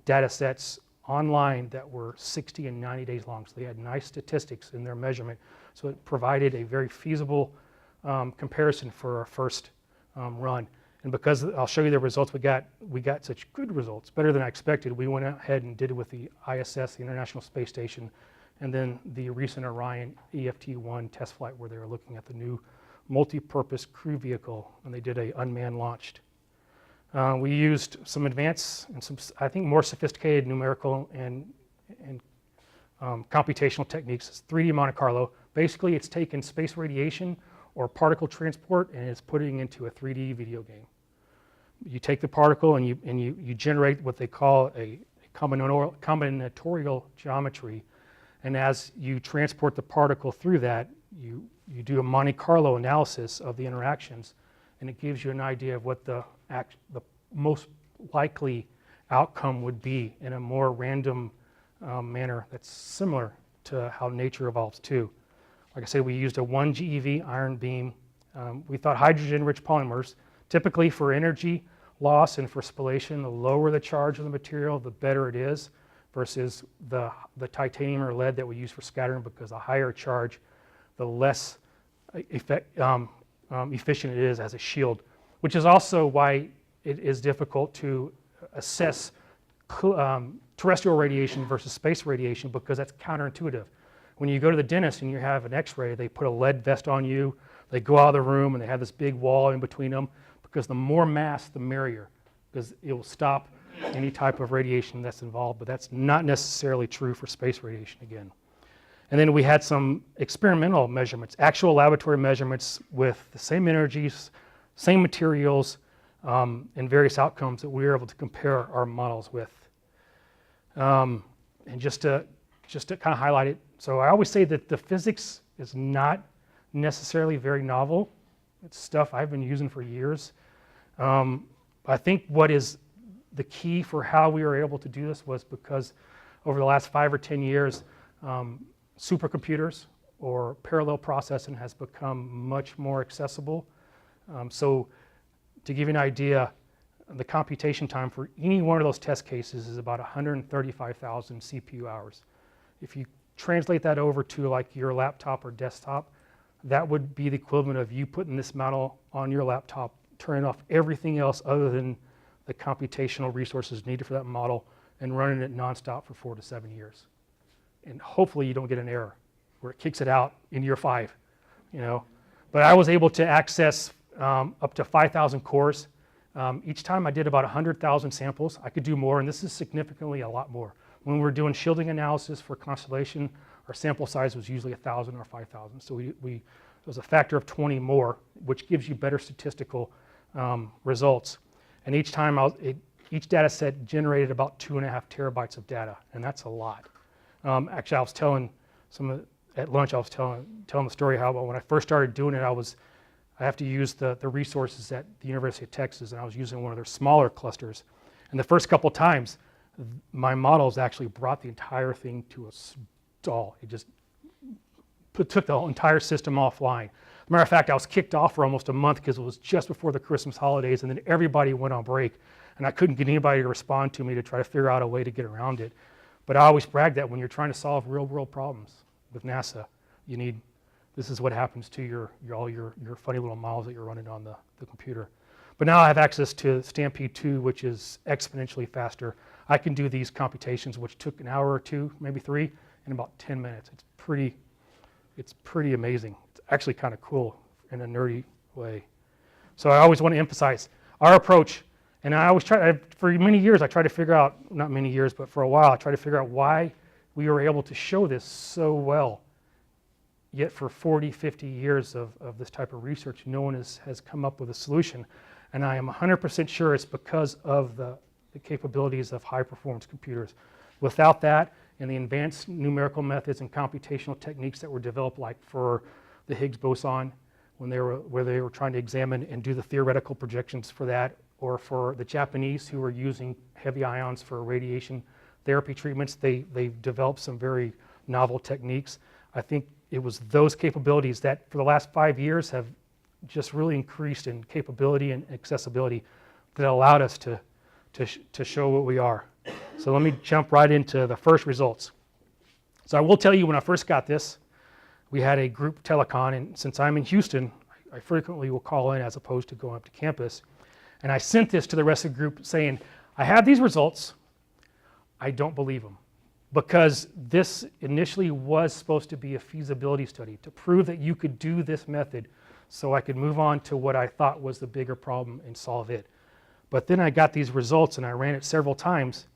data sets online that were 60 and 90 days long. So they had nice statistics in their measurement. So it provided a very feasible comparison for our first run. And because I'll show you the results we got such good results, better than I expected, we went ahead and did it with the ISS, the International Space Station, and then the recent Orion EFT-1 test flight where they were looking at the new multi-purpose crew vehicle, and they did a unmanned launched. We used some advanced and some, I think, more sophisticated numerical and computational techniques. It's 3D Monte Carlo. Basically, it's taken space radiation or particle transport and it's putting it into a 3D video game. You take the particle and you generate what they call a combinatorial geometry, and as you transport the particle through that, you do a Monte Carlo analysis of the interactions, and it gives you an idea of what the most likely outcome would be in a more random manner that's similar to how nature evolves too. Like I said, we used a 1 GeV iron beam. We thought hydrogen-rich polymers, typically for energy loss and for spallation, the lower the charge of the material, the better it is, versus the titanium or lead that we use for scattering, because the higher charge, the less efficient it is as a shield, which is also why it is difficult to assess terrestrial radiation versus space radiation, because that's counterintuitive. When you go to the dentist and you have an x-ray, they put a lead vest on you, they go out of the room and they have this big wall in between them, because the more mass, the merrier, because it will stop any type of radiation that's involved, but that's not necessarily true for space radiation again. And then we had some experimental measurements, actual laboratory measurements with the same energies, same materials, and various outcomes that we were able to compare our models with. And just to kind of highlight it, so I always say that the physics is not necessarily very novel. It's stuff I've been using for years. I think what is the key for how we were able to do this was because over the last 5 or 10 years, supercomputers or parallel processing has become much more accessible. So to give you an idea, the computation time for any one of those test cases is about 135,000 CPU hours. If you translate that over to like your laptop or desktop, that would be the equivalent of you putting this model on your laptop, turning off everything else other than the computational resources needed for that model, and running it nonstop for 4 to 7 years. And hopefully you don't get an error where it kicks it out in year 5, you know. But I was able to access up to 5,000 cores. Each time I did about 100,000 samples. I could do more, and this is significantly a lot more. When we were doing shielding analysis for Constellation, our sample size was usually 1,000 or 5,000. So it was a factor of 20 more, which gives you better statistical results. And each time, each data set generated about 2.5 terabytes of data, and that's a lot. Actually, I was telling at lunch, I was telling the story how when I first started doing it, I have to use the resources at the University of Texas, and I was using one of their smaller clusters. And the first couple times, my models actually brought the entire thing to a stall. It just took the entire system offline. As a matter of fact, I was kicked off for almost a month because it was just before the Christmas holidays, and then everybody went on break, and I couldn't get anybody to respond to me to try to figure out a way to get around it. But I always brag that when you're trying to solve real-world problems with NASA, this is what happens to all your funny little models that you're running on the computer. But now I have access to Stampede 2, which is exponentially faster. I can do these computations, which took an hour or 2, maybe 3, in about 10 minutes. It's pretty amazing. It's actually kind of cool in a nerdy way. So I always want to emphasize our approach, and I always for many years I tried to figure out, not many years, but for a while, I tried to figure out why we were able to show this so well. Yet for 40, 50 years of this type of research, no one has come up with a solution. And I am 100% sure it's because of the capabilities of high-performance computers. Without that, and the advanced numerical methods and computational techniques that were developed, like for the Higgs boson, where they were trying to examine and do the theoretical projections for that, or for the Japanese who were using heavy ions for radiation therapy treatments, they've developed some very novel techniques. I think it was those capabilities that for the last 5 years have just really increased in capability and accessibility that allowed us to show what we are. So let me jump right into the first results. So I will tell you, when I first got this, we had a group telecon, and since I'm in Houston, I frequently will call in as opposed to going up to campus. And I sent this to the rest of the group saying, I have these results, I don't believe them. Because this initially was supposed to be a feasibility study to prove that you could do this method, so I could move on to what I thought was the bigger problem and solve it. But then I got these results and I ran it several times,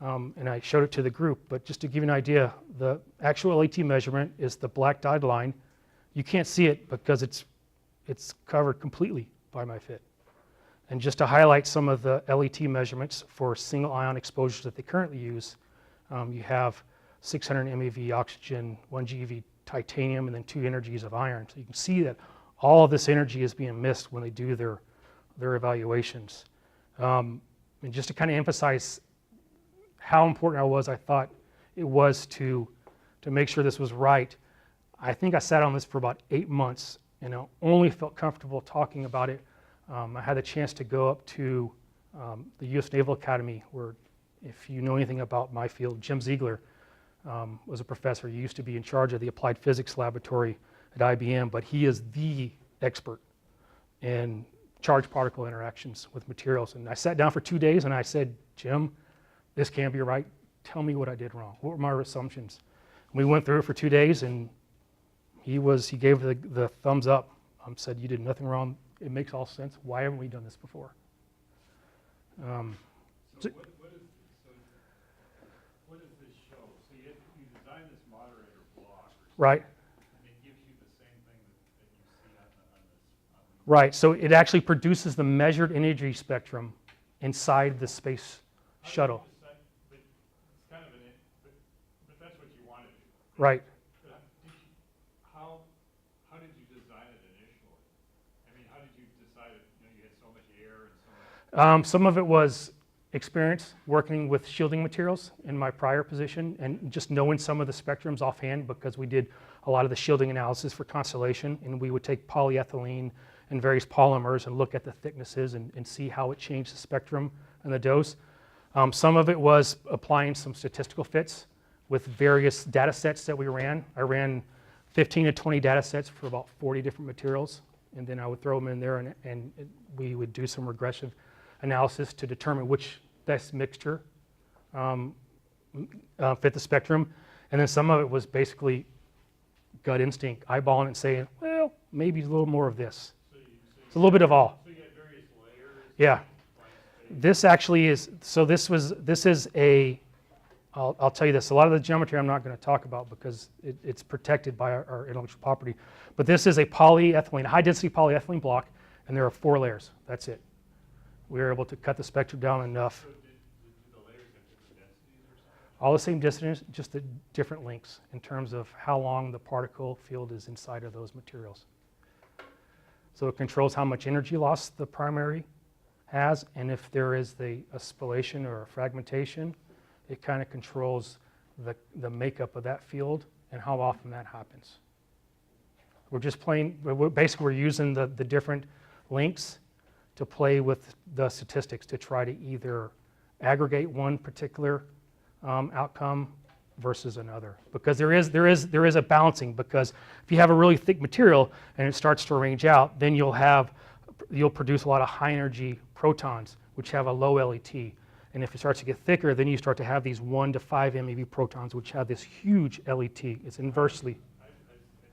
and I showed it to the group. But just to give you an idea, the actual LET measurement is the black dotted line. You can't see it because it's covered completely by my fit. And just to highlight some of the LET measurements for single ion exposures that they currently use, you have 600 MeV oxygen, 1 GeV titanium, and then 2 energies of iron. So you can see that all of this energy is being missed when they do their evaluations. And just to kind of emphasize how important I thought it was to make sure this was right, I think I sat on this for about 8 months, and I only felt comfortable talking about it. I had the chance to go up to the U.S. Naval Academy, where, if you know anything about my field, Jim Ziegler was a professor. He used to be in charge of the Applied Physics Laboratory at IBM, but he is the expert in charged particle interactions with materials. And I sat down for 2 days and I said, Jim, this can't be right. Tell me what I did wrong. What were my assumptions? We went through it for 2 days, and he gave the thumbs up. Said, you did nothing wrong. It makes all sense. Why haven't we done this before? So what does this show? So you design this moderator block, Right. and it gives you the same thing that you see on this. Right. So it actually produces the measured energy spectrum inside the space shuttle. But it's kind of but that's what you wanted to do. Right. But how did you design it initially? I mean, how did you decide you had so much air and so much? Some of it was experience working with shielding materials in my prior position, and just knowing some of the spectrums offhand, because we did a lot of the shielding analysis for Constellation, and we would take polyethylene and various polymers and look at the thicknesses and see how it changed the spectrum and the dose. Some of it was applying some statistical fits with various data sets that we ran. I ran 15 to 20 data sets for about 40 different materials, and then I would throw them in there, and we would do some regressive analysis to determine which best mixture fit the spectrum. And then some of it was basically gut instinct, eyeballing it and saying, well, maybe a little more of this. It's a little bit of all. So you had various layers? Yeah. Blank space. This actually is, so this is a, I'll tell you this, a lot of the geometry I'm not going to talk about because it's protected by our intellectual property, but this is a polyethylene, high density polyethylene block, and there are 4 layers, that's it. We were able to cut the spectrum down enough. So did the layers have different densities or something? All the same distance, just the different lengths in terms of how long the particle field is inside of those materials. So it controls how much energy loss the primary has, and if there is a spallation or a fragmentation, it kind of controls the makeup of that field and how often that happens. We're just playing, basically we're using the different links to play with the statistics to try to either aggregate one particular outcome versus another. Because there is a balancing, because if you have a really thick material and it starts to range out, then you'll produce a lot of high energy protons which have a low LET. And if it starts to get thicker, then you start to have these 1 to 5 MeV protons, which have this huge LET. It's inversely. I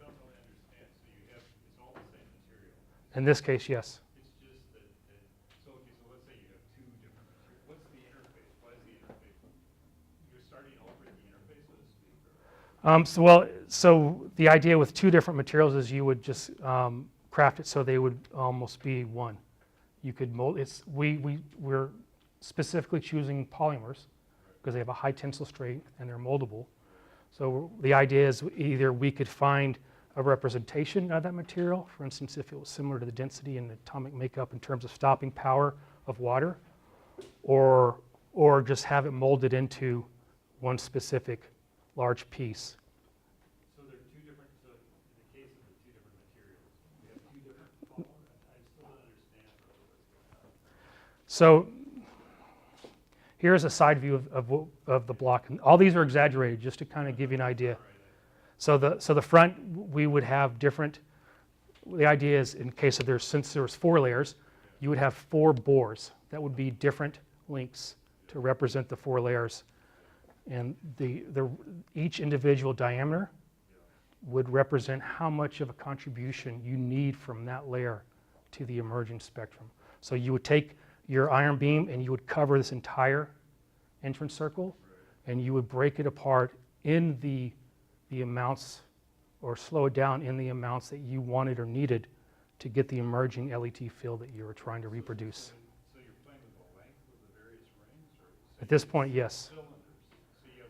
don't really understand. So you have, it's all the same material. In this case, yes. It's just that so okay, so let's say you have 2 different materials. What's the interface? What is the interface? You're starting over at the interface, so to speak? So the idea with 2 different materials is you would just craft it so they would almost be one. You could mold. We're specifically choosing polymers because they have a high tensile strength and they're moldable. So the idea is either we could find a representation of that material, for instance, if it was similar to the density and atomic makeup in terms of stopping power of water, or just have it molded into one specific large piece. So there are 2 different, so in the case of the 2 different materials, we have 2 different polymers. I still don't understand what's going on. So here's a side view of the block. And all these are exaggerated just to kind of give you an idea. So the front, we would have different, the idea is in case of since there's 4 layers, you would have 4 bores. That would be different lengths to represent the 4 layers. And each individual diameter would represent how much of a contribution you need from that layer to the emerging spectrum. So you would take your iron beam and you would cover this entire entrance circle, and you would break it apart in the amounts, or slow it down in the amounts that you wanted or needed to get the emerging LET field that you were trying to reproduce. So you're playing with the length of the various rings? Or At this point, yes. cylinders? So you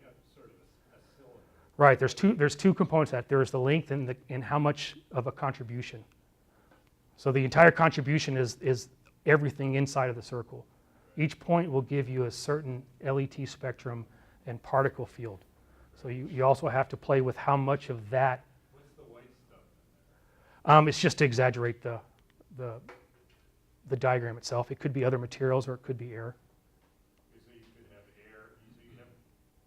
have sort of a cylinder. Right, there's two components to that. There's the length and how much of a contribution. So the entire contribution is everything inside of the circle. Each point will give you a certain LET spectrum and particle field. So you also have to play with how much of that. What's the white stuff in there? It's just to exaggerate the diagram itself. It could be other materials or it could be air. So you could have air. So you have,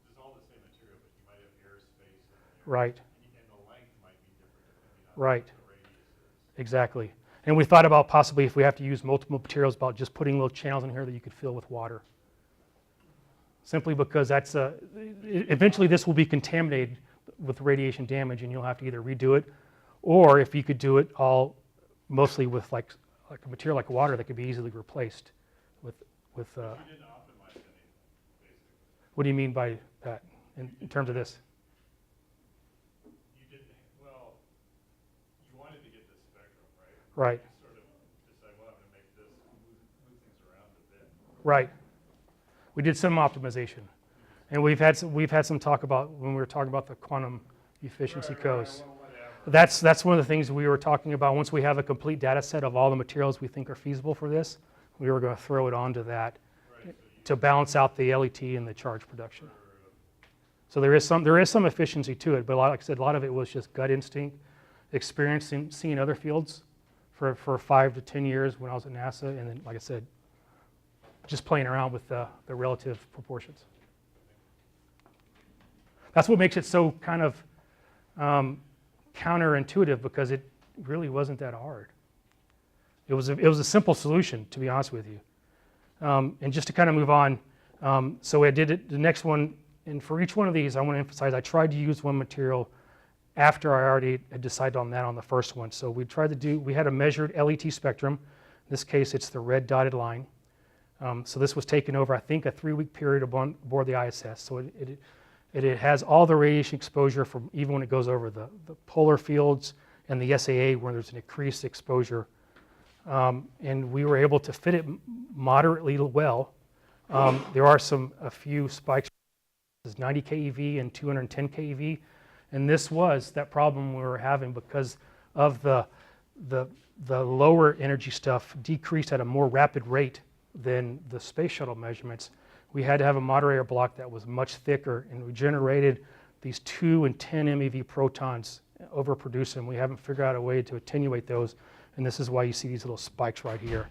it's all the same material, but you might have air space in there. Right. And the length might be different depending on Right. what the radius is. Exactly. And we thought about possibly if we have to use multiple materials, about just putting little channels in here that you could fill with water. Simply because eventually this will be contaminated with radiation damage and you'll have to either redo it, or if you could do it all mostly with like a material like water that could be easily replaced with. You didn't optimize anything, basically. What do you mean by that in terms of this? You didn't, well, you wanted to get this spectrum, right? Right. You sort of decide, well, I'm going to make this, move things around a bit. Right. We did some optimization, and we've had some talk about when we were talking about the quantum efficiency codes. Well, whatever. That's one of the things we were talking about. Once we have a complete data set of all the materials we think are feasible for this, we were going to throw it onto that to balance out the LET and the charge production. So there is some efficiency to it, but like I said, a lot of it was just gut instinct, seeing other fields for 5 to 10 years when I was at NASA, and then, like I said, just playing around with the relative proportions. That's what makes it so kind of counterintuitive, because it really wasn't that hard. It was a simple solution, to be honest with you. And just to kind of move on, so I did it, the next one, and for each one of these, I want to emphasize I tried to use one material after I already had decided on that on the first one. So we had a measured LET spectrum. In this case, it's the red dotted line. So this was taken over, I think, a 3-week period aboard the ISS. So it has all the radiation exposure from even when it goes over the polar fields and the SAA where there's an increased exposure. And we were able to fit it moderately well. There are a few spikes, 90 keV and 210 keV. And this was that problem we were having because of the lower energy stuff decreased at a more rapid rate than the space shuttle measurements. We had to have a moderator block that was much thicker, and we generated these 2 and 10 MeV protons overproduced them. We haven't figured out a way to attenuate those, and this is why you see these little spikes right here.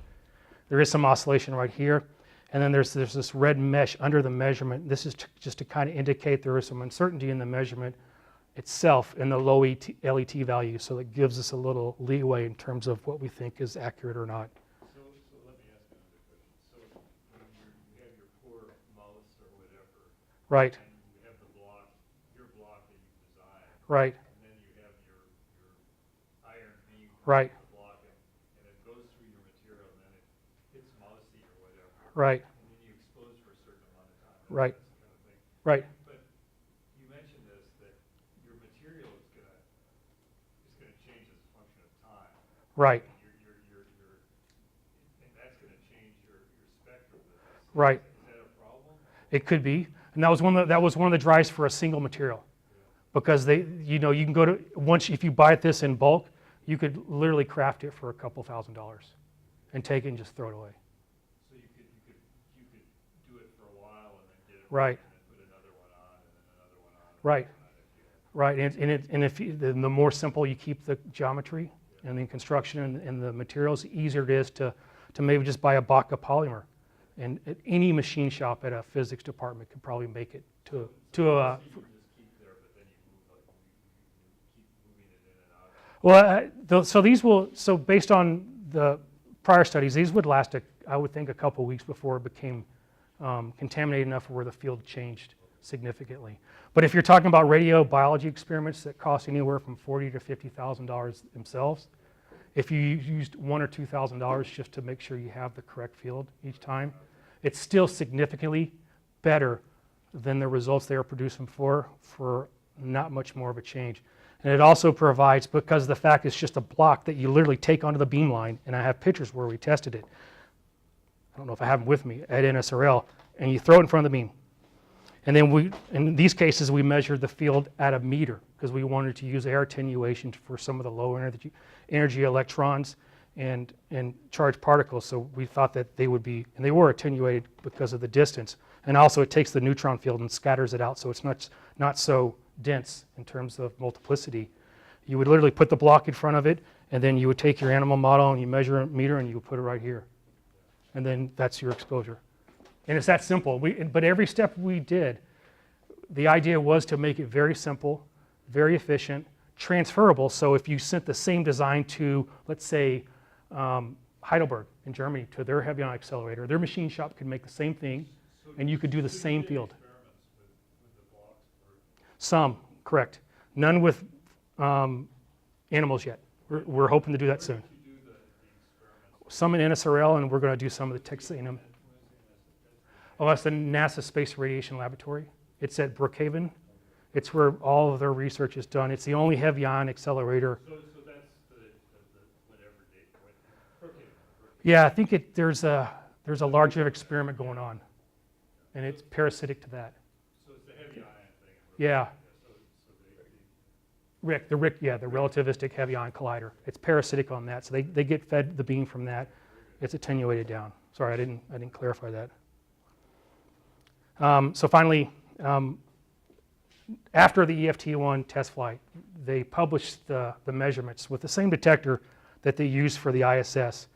There is some oscillation right here, and then there's this red mesh under the measurement. This is just to kind of indicate there is some uncertainty in the measurement itself in the low LET value, so it gives us a little leeway in terms of what we think is accurate or not. So let me ask another question. So when you have your poor mouse or whatever, Right, and you have the block, your block that you designed, right, and then you have your iron beam right, block, and it goes through your material, and then it hits mousy or whatever, right, and then you expose for a certain amount of time. Right. That's the kind of thing. right. But you mentioned this, that your material is gonna change as a function of time. Right, And that's gonna change your spectrum. right. Is that a problem? It could be, and that was one of the drives for a single material, because you can go to if you buy this in bulk, you could literally craft it for a couple $1,000 and take it and just throw it away. So you could do it for a while and then get it Right. and then put another one on and then another one on. Right. And then Right, and if the more simple you keep the geometry and the construction and the materials, the easier it is to maybe just buy a block of polymer. And at any machine shop at a physics department could probably make it to a. you just keep there, but then you keep moving it in and out. So based on the prior studies, these would last, I would think, a couple weeks before it became contaminated enough where the field changed significantly. But if you're talking about radiobiology experiments that cost anywhere from $40,000 to $50,000 themselves, if you used $1,000 or $2,000 just to make sure you have the correct field each time, it's still significantly better than the results they are producing for not much more of a change. And it also provides, because the fact it's just a block that you literally take onto the beam line, and I have pictures where we tested it. I don't know if I have them with me at NSRL, and you throw it in front of the beam. And then in these cases, we measured the field at a meter because we wanted to use air attenuation for some of the low energy electrons and charged particles. So we thought that they would be, and they were attenuated because of the distance. And also it takes the neutron field and scatters it out, so it's not so dense in terms of multiplicity. You would literally put the block in front of it, and then you would take your animal model and you measure a meter and you would put it right here. And then that's your exposure. And it's that simple. But every step we did, the idea was to make it very simple, very efficient, transferable. So if you sent the same design to, let's say, Heidelberg in Germany, to their heavy ion accelerator, their machine shop could make the same thing, and you could do the same field. With the blocks Some, correct. None with animals yet. We're hoping to do that soon. you do the experiments. Some in NSRL, and we're going to do some of the Texas A&M. Oh, that's the NASA Space Radiation Laboratory. It's at Brookhaven. It's where all of their research is done. It's the only heavy ion accelerator. So that's the whatever date. Okay. Yeah, I think there's a larger experiment going on, and it's parasitic to that. So it's the heavy ion thing. Yeah. So The relativistic heavy ion collider. It's parasitic on that, so they get fed the beam from that. It's attenuated down. Sorry, I didn't clarify that. So finally, after the EFT-1 test flight, they published the measurements with the same detector that they used for the ISS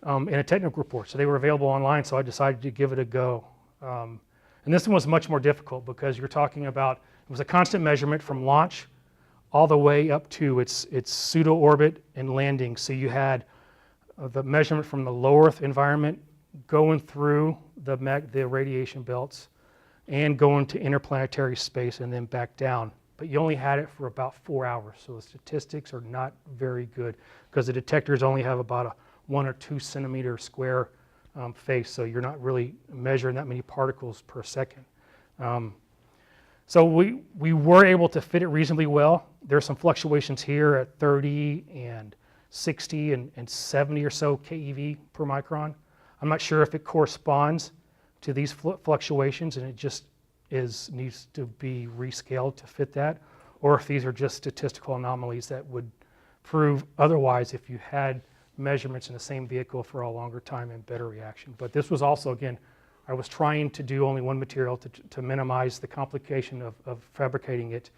in a technical report. So they were available online, so I decided to give it a go. And this one was much more difficult because you're talking about, it was a constant measurement from launch all the way up to its pseudo-orbit and landing. So you had the measurement from the low Earth environment going through the radiation belts and going to interplanetary space and then back down but you only had it for about 4 hours. So the statistics are not very good because the detectors only have about a 1 or 2 centimeter square face, so you're not really measuring that many particles per second. So we were able to fit it reasonably well. There's some fluctuations here at 30 and 60 and 70 or so keV per micron. I'm not sure if it corresponds to these fluctuations and it just needs to be rescaled to fit that, or if these are just statistical anomalies that would prove otherwise if you had measurements in the same vehicle for a longer time and better reaction. But this was also, again, I was trying to do only one material to minimize the complication of fabricating it.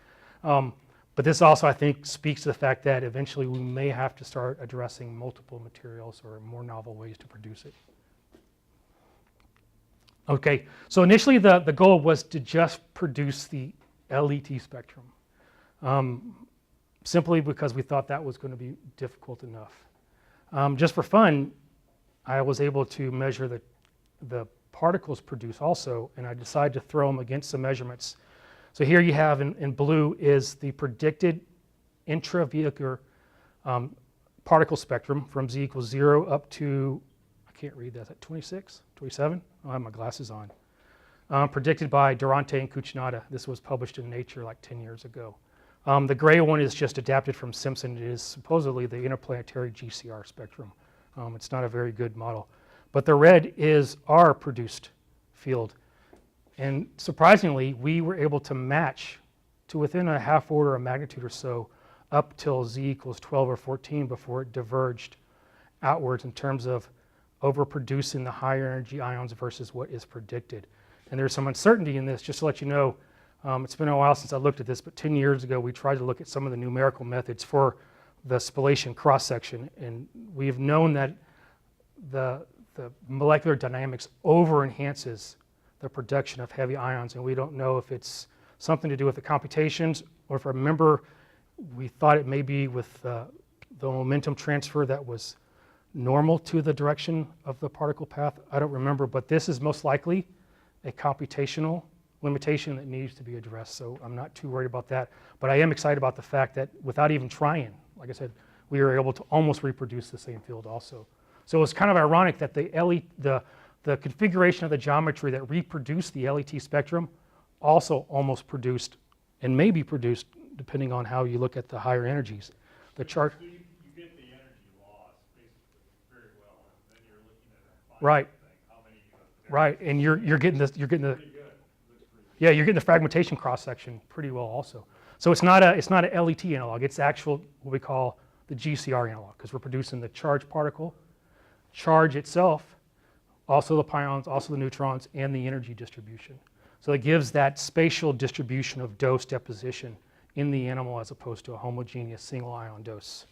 But this also, I think, speaks to the fact that eventually we may have to start addressing multiple materials or more novel ways to produce it. Okay, so initially the goal was to just produce the LET spectrum, simply because we thought that was going to be difficult enough. Just for fun, I was able to measure the particles produced also, and I decided to throw them against some measurements. So here you have in blue is the predicted intravehicular particle spectrum from Z equals 0 up to, I can't read that, is that 26, 27? I have my glasses on. Predicted by Durante and Cucinotta. This was published in Nature like 10 years ago. The gray one is just adapted from Simpson. It is supposedly the interplanetary GCR spectrum. It's not a very good model. But the red is our produced field. And surprisingly, we were able to match to within a half order of magnitude or so up till Z equals 12 or 14 before it diverged outwards in terms of overproducing the higher energy ions versus what is predicted. And there's some uncertainty in this. Just to let you know, it's been a while since I looked at this, but 10 years ago we tried to look at some of the numerical methods for the spallation cross-section, and we've known that the molecular dynamics over-enhances the production of heavy ions, and we don't know if it's something to do with the computations, or if I remember, we thought it may be with the momentum transfer that was normal to the direction of the particle path. I don't remember, but this is most likely a computational limitation that needs to be addressed, so I'm not too worried about that. But I am excited about the fact that without even trying, like I said, we were able to almost reproduce the same field also. So it's kind of ironic that the configuration of the geometry that reproduced the LET spectrum also almost produced, and may be produced, depending on how you look at the higher energies. The chart. So you get the energy loss basically very well, and then you're looking at a Right. thing, how many you have. Right, and you're getting the Pretty good. Looks pretty good. yeah, you're getting the fragmentation cross section pretty well also. So it's not a LET analog. It's actual what we call the GCR analog, because we're producing the charged particle, charge itself, also the pions, also the neutrons, and the energy distribution. So it gives that spatial distribution of dose deposition in the animal as opposed to a homogeneous single ion dose.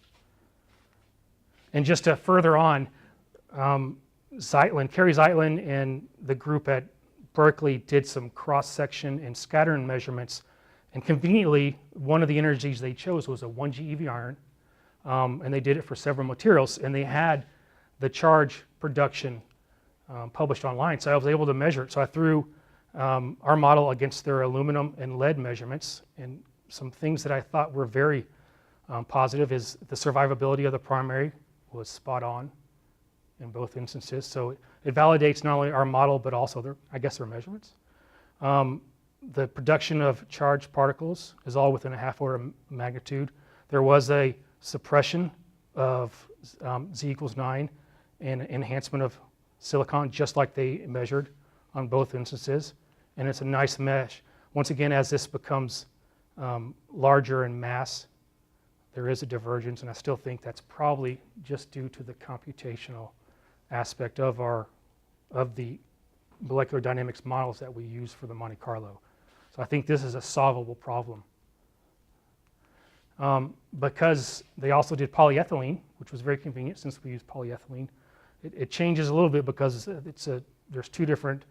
And just to further on, Kerry Zeitlin and the group at Berkeley did some cross-section and scattering measurements, and conveniently, one of the energies they chose was a 1G EV iron, and they did it for several materials, and they had the charge production published online, so I was able to measure it. So I threw our model against their aluminum and lead measurements, and some things that I thought were very positive is the survivability of the primary was spot on in both instances. So it validates not only our model, but also their measurements. The production of charged particles is all within a half order of magnitude. There was a suppression of Z equals 9 and enhancement of silicon, just like they measured on both instances. And it's a nice mesh. Once again, as this becomes larger in mass, there is a divergence, and I still think that's probably just due to the computational aspect of the molecular dynamics models that we use for the Monte Carlo. So I think this is a solvable problem. Because they also did polyethylene, which was very convenient since we use polyethylene. It changes a little bit because there's two different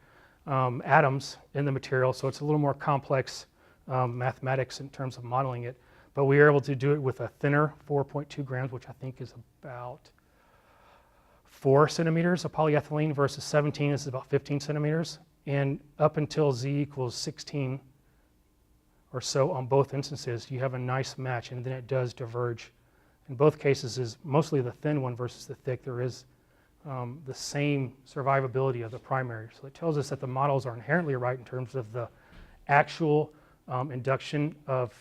atoms in the material, so it's a little more complex mathematics in terms of modeling it. But we were able to do it with a thinner 4.2 grams, which I think is about 4 centimeters of polyethylene versus 17 is about 15 centimeters. And up until Z equals 16, or so on both instances, you have a nice match, and then it does diverge. In both cases is mostly the thin one versus the thick. There is the same survivability of the primary. So it tells us that the models are inherently right in terms of the actual induction of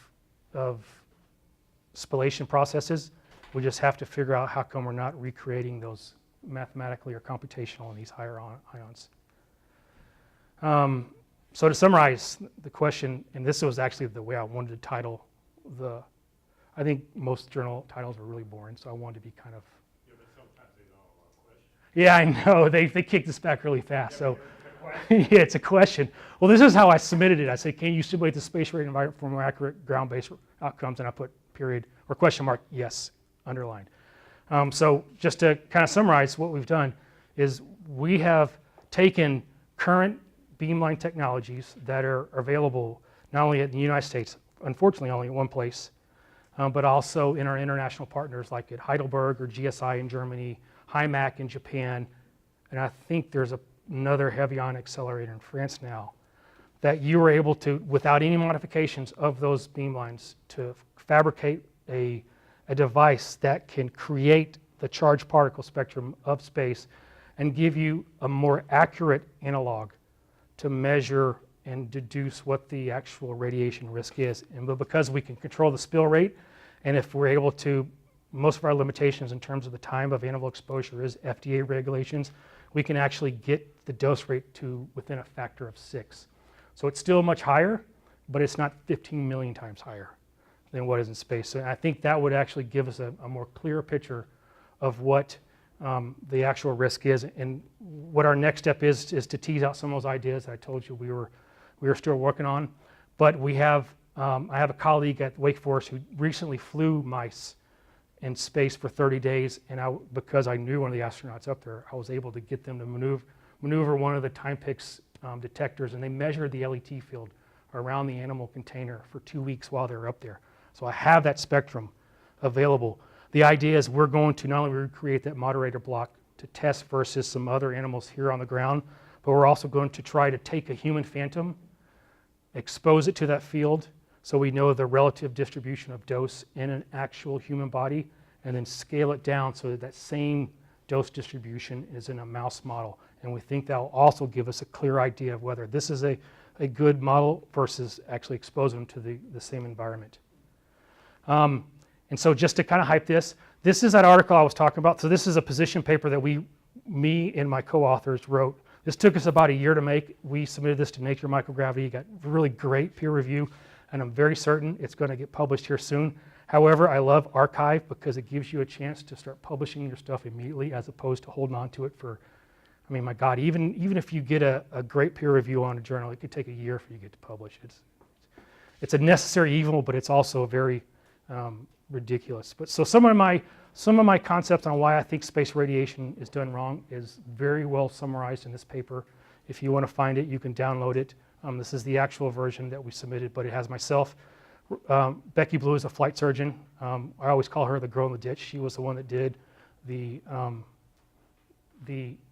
spallation processes. We just have to figure out how come we're not recreating those mathematically or computational in these higher ions. So to summarize the question, and this was actually the way I wanted to title I think most journal titles are really boring, so I wanted to be kind of. Yeah, but sometimes they don't have a lot of questions. Yeah, I know, they kicked this back really fast, so. Yeah, it's a question. Well, this is how I submitted it. I said, can you simulate the space rate environment for more accurate ground-based outcomes? And I put period or question mark, yes, underlined. So just to kind of summarize what we've done is we have taken current beamline technologies that are available not only in the United States, unfortunately only in one place, but also in our international partners like at Heidelberg or GSI in Germany, HIMAC in Japan, and I think there's another heavy ion accelerator in France now, that you were able to, without any modifications of those beamlines, to fabricate a device that can create the charged particle spectrum of space and give you a more accurate analog to measure and deduce what the actual radiation risk is. But because we can control the spill rate, and if we're able to, most of our limitations in terms of the time of animal exposure is FDA regulations, we can actually get the dose rate to within a factor of 6. So it's still much higher, but it's not 15 million times higher than what is in space. So I think that would actually give us a more clear picture of what the actual risk is. And what our next step is to tease out some of those ideas that I told you we were still working on. But we have, I have a colleague at Wake Forest who recently flew mice in space for 30 days, and because I knew one of the astronauts up there, I was able to get them to maneuver one of the Timepics detectors, and they measured the LET field around the animal container for 2 weeks while they were up there. So I have that spectrum available. The idea is we're going to not only recreate that moderator block to test versus some other animals here on the ground, but we're also going to try to take a human phantom, expose it to that field, so we know the relative distribution of dose in an actual human body, and then scale it down so that that same dose distribution is in a mouse model. And we think that will also give us a clear idea of whether this is a good model versus actually exposing them to the same environment. And so just to kind of hype this is that article I was talking about. So this is a position paper that me and my co-authors wrote. This took us about a year to make. We submitted this to Nature Microgravity, got really great peer review, and I'm very certain it's going to get published here soon. However, I love arXiv because it gives you a chance to start publishing your stuff immediately as opposed to holding on to it for, I mean, my God, even if you get a great peer review on a journal, it could take a year for you to get to publish. It's a necessary evil, but it's also very ridiculous. But so some of my concepts on why I think space radiation is done wrong is very well summarized in this paper. If you want to find it, you can download it. This is the actual version that we submitted, but it has myself. Becky Blue is a flight surgeon. I always call her the girl in the ditch. She was the one that did the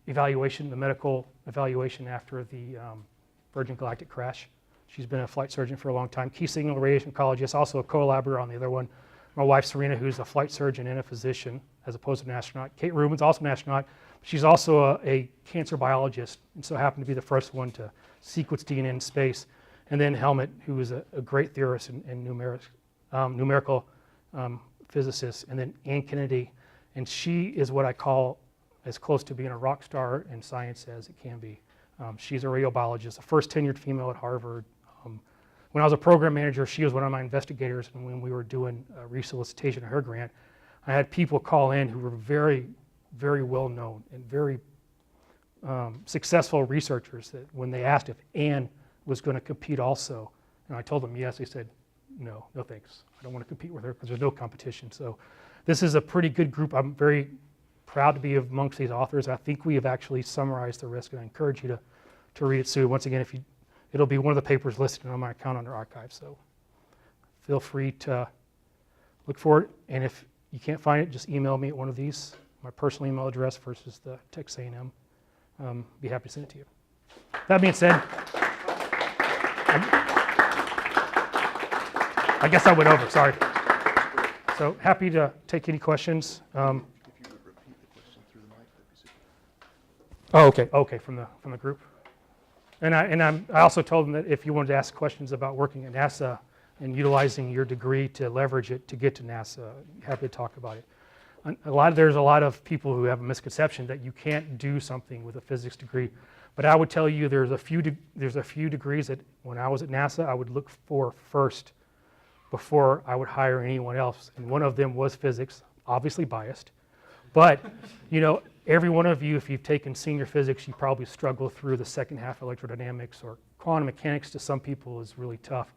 evaluation, the medical evaluation after the Virgin Galactic crash. She's been a flight surgeon for a long time. Key signal radiation oncologist, also a collaborator on the other one. My wife, Serena, who's a flight surgeon and a physician, as opposed to an astronaut. Kate Rubin's also an astronaut. She's also a cancer biologist, and so happened to be the first one to sequence DNA in space. And then Helmut, who is a great theorist and numerical physicist. And then Ann Kennedy, and she is what I call as close to being a rock star in science as it can be. She's a radiobiologist, the first tenured female at Harvard. When I was a program manager, she was one of my investigators, and when we were doing a resolicitation of her grant, I had people call in who were very, very well known and very successful researchers that when they asked if Ann was going to compete also, and I told them yes, they said, no thanks. I don't want to compete with her because there's no competition. So this is a pretty good group. I'm very proud to be amongst these authors. I think we have actually summarized the risk, and I encourage you to read it soon. Once again, it'll be one of the papers listed on my account under arXiv, so feel free to look for it. And if you can't find it, just email me at one of these, my personal email address versus the Texas A&M. Be happy to send it to you. That being said, I guess I went over, sorry. So happy to take any questions. If you would repeat the question through the mic, that'd be super. Oh, okay, from the group. And I also told them that if you wanted to ask questions about working at NASA and utilizing your degree to leverage it to get to NASA, happy to talk about it. There's a lot of people who have a misconception that you can't do something with a physics degree, but I would tell you there's a few degrees that when I was at NASA I would look for first before I would hire anyone else, and one of them was physics, obviously biased, but you know, every one of you, if you've taken senior physics, you probably struggle through the second half electrodynamics, or quantum mechanics to some people is really tough.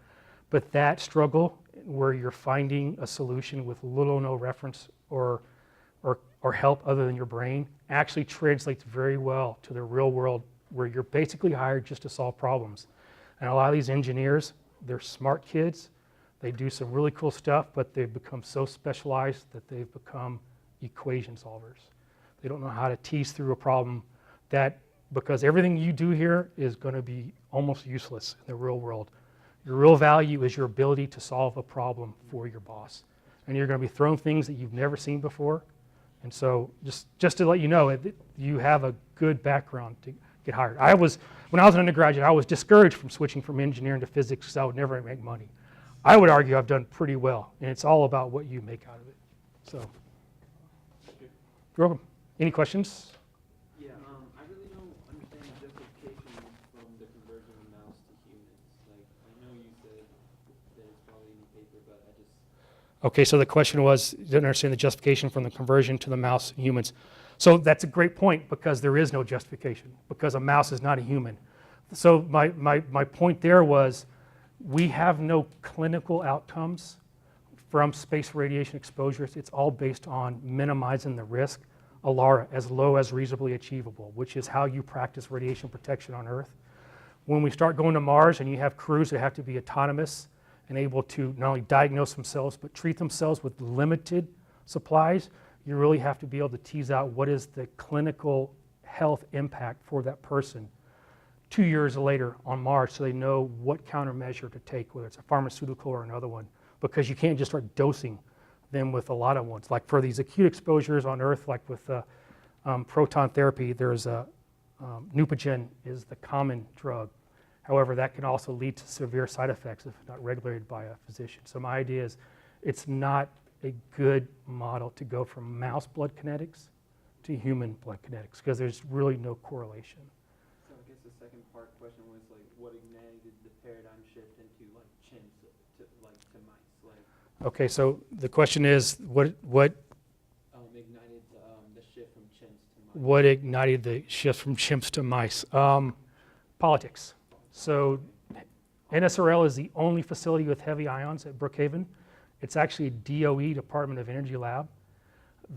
But that struggle where you're finding a solution with little or no reference or help other than your brain actually translates very well to the real world where you're basically hired just to solve problems. And a lot of these engineers, they're smart kids, they do some really cool stuff, but they've become so specialized that they've become equation solvers. They don't know how to tease through a problem because everything you do here is going to be almost useless in the real world. Your real value is your ability to solve a problem for your boss. And you're going to be thrown things that you've never seen before. And so just to let you know, you have a good background to get hired. When I was an undergraduate, I was discouraged from switching from engineering to physics because I would never make money. I would argue I've done pretty well, and it's all about what you make out of it. So, you're welcome. Any questions? Yeah, I really don't understand the justification from the conversion of mouse to humans. Like, I know you said that it's probably in the paper, but I just... Okay, so the question was, didn't understand the justification from the conversion to the mouse in humans. So that's a great point because there is no justification because a mouse is not a human. So my point there was we have no clinical outcomes from space radiation exposures. It's all based on minimizing the risk, ALARA, as low as reasonably achievable, which is how you practice radiation protection on Earth. When we start going to Mars and you have crews that have to be autonomous and able to not only diagnose themselves but treat themselves with limited supplies, you really have to be able to tease out what is the clinical health impact for that person 2 years later on Mars so they know what countermeasure to take, whether it's a pharmaceutical or another one, because you can't just start dosing them with a lot of ones. Like for these acute exposures on Earth, like with proton therapy, there's Neupogen is the common drug. However, that can also lead to severe side effects if not regulated by a physician. So my idea is it's not a good model to go from mouse blood kinetics to human blood kinetics because there's really no correlation. So I guess the second part question was like, what ignited the paradigm shift into like chimps to mice? Like, Okay, so the question is what ignited the shift from chimps to mice? what ignited the shift from chimps to mice? Politics. So NSRL is the only facility with heavy ions at Brookhaven. It's actually a DOE, Department of Energy lab.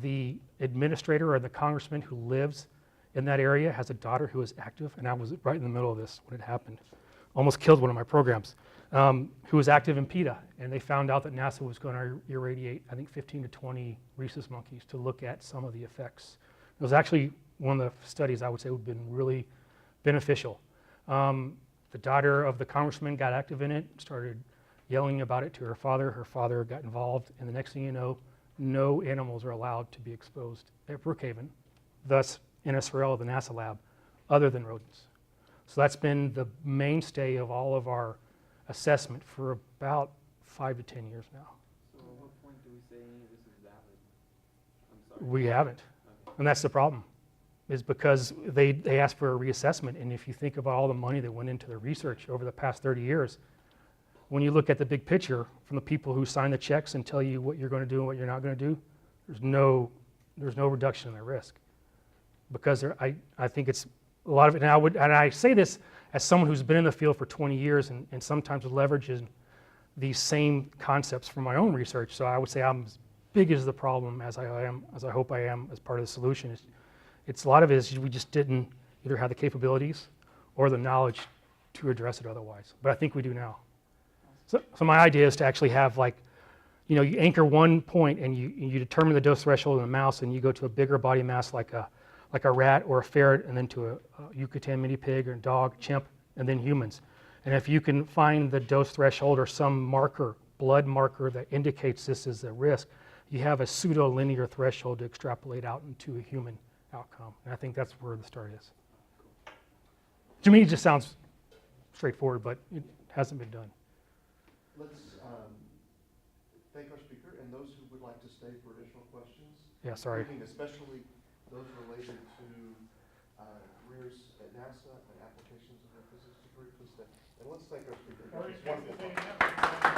The administrator or the congressman who lives in that area has a daughter who is active, and I was right in the middle of this when it happened. Almost killed one of my programs, who was active in PETA, and they found out that NASA was going to irradiate, I think, 15 to 20 rhesus monkeys to look at some of the effects. It was actually one of the studies I would say would have been really beneficial. The daughter of the congressman got active in it, started yelling about it to her father. Her father got involved, and the next thing you know, no animals are allowed to be exposed at Brookhaven, thus NSRL, the NASA lab, other than rodents. So that's been the mainstay of all of our assessment for about 5 to 10 years now. So at what point do we say this is valid? I'm sorry. We haven't, Okay. and that's the problem, is because they asked for a reassessment, and if you think about all the money that went into the research over the past 30 years, when you look at the big picture from the people who sign the checks and tell you what you're going to do and what you're not going to do, there's no reduction in the risk. Because I think it's a lot of it, and I say this as someone who's been in the field for 20 years and sometimes leverages these same concepts from my own research. So I would say I'm as big as the problem as I hope I am as part of the solution. It's a lot of it is we just didn't either have the capabilities or the knowledge to address it otherwise. But I think we do now. So my idea is to actually have you anchor one point and you determine the dose threshold in a mouse and you go to a bigger body mass like a rat or a ferret and then to a Yucatan mini pig or a dog, chimp, and then humans. And if you can find the dose threshold or some marker blood marker that indicates this is a risk, you have a pseudo-linear threshold to extrapolate out into a human outcome. And I think that's where the start is. To me, it just sounds straightforward, but it hasn't been done. Let's thank our speaker and those who would like to stay for additional questions. Yeah, sorry. Including especially those related to careers at NASA and applications of their physics degree. Please stay. And let's thank our speaker. All right, It's wonderful. thanks for staying up.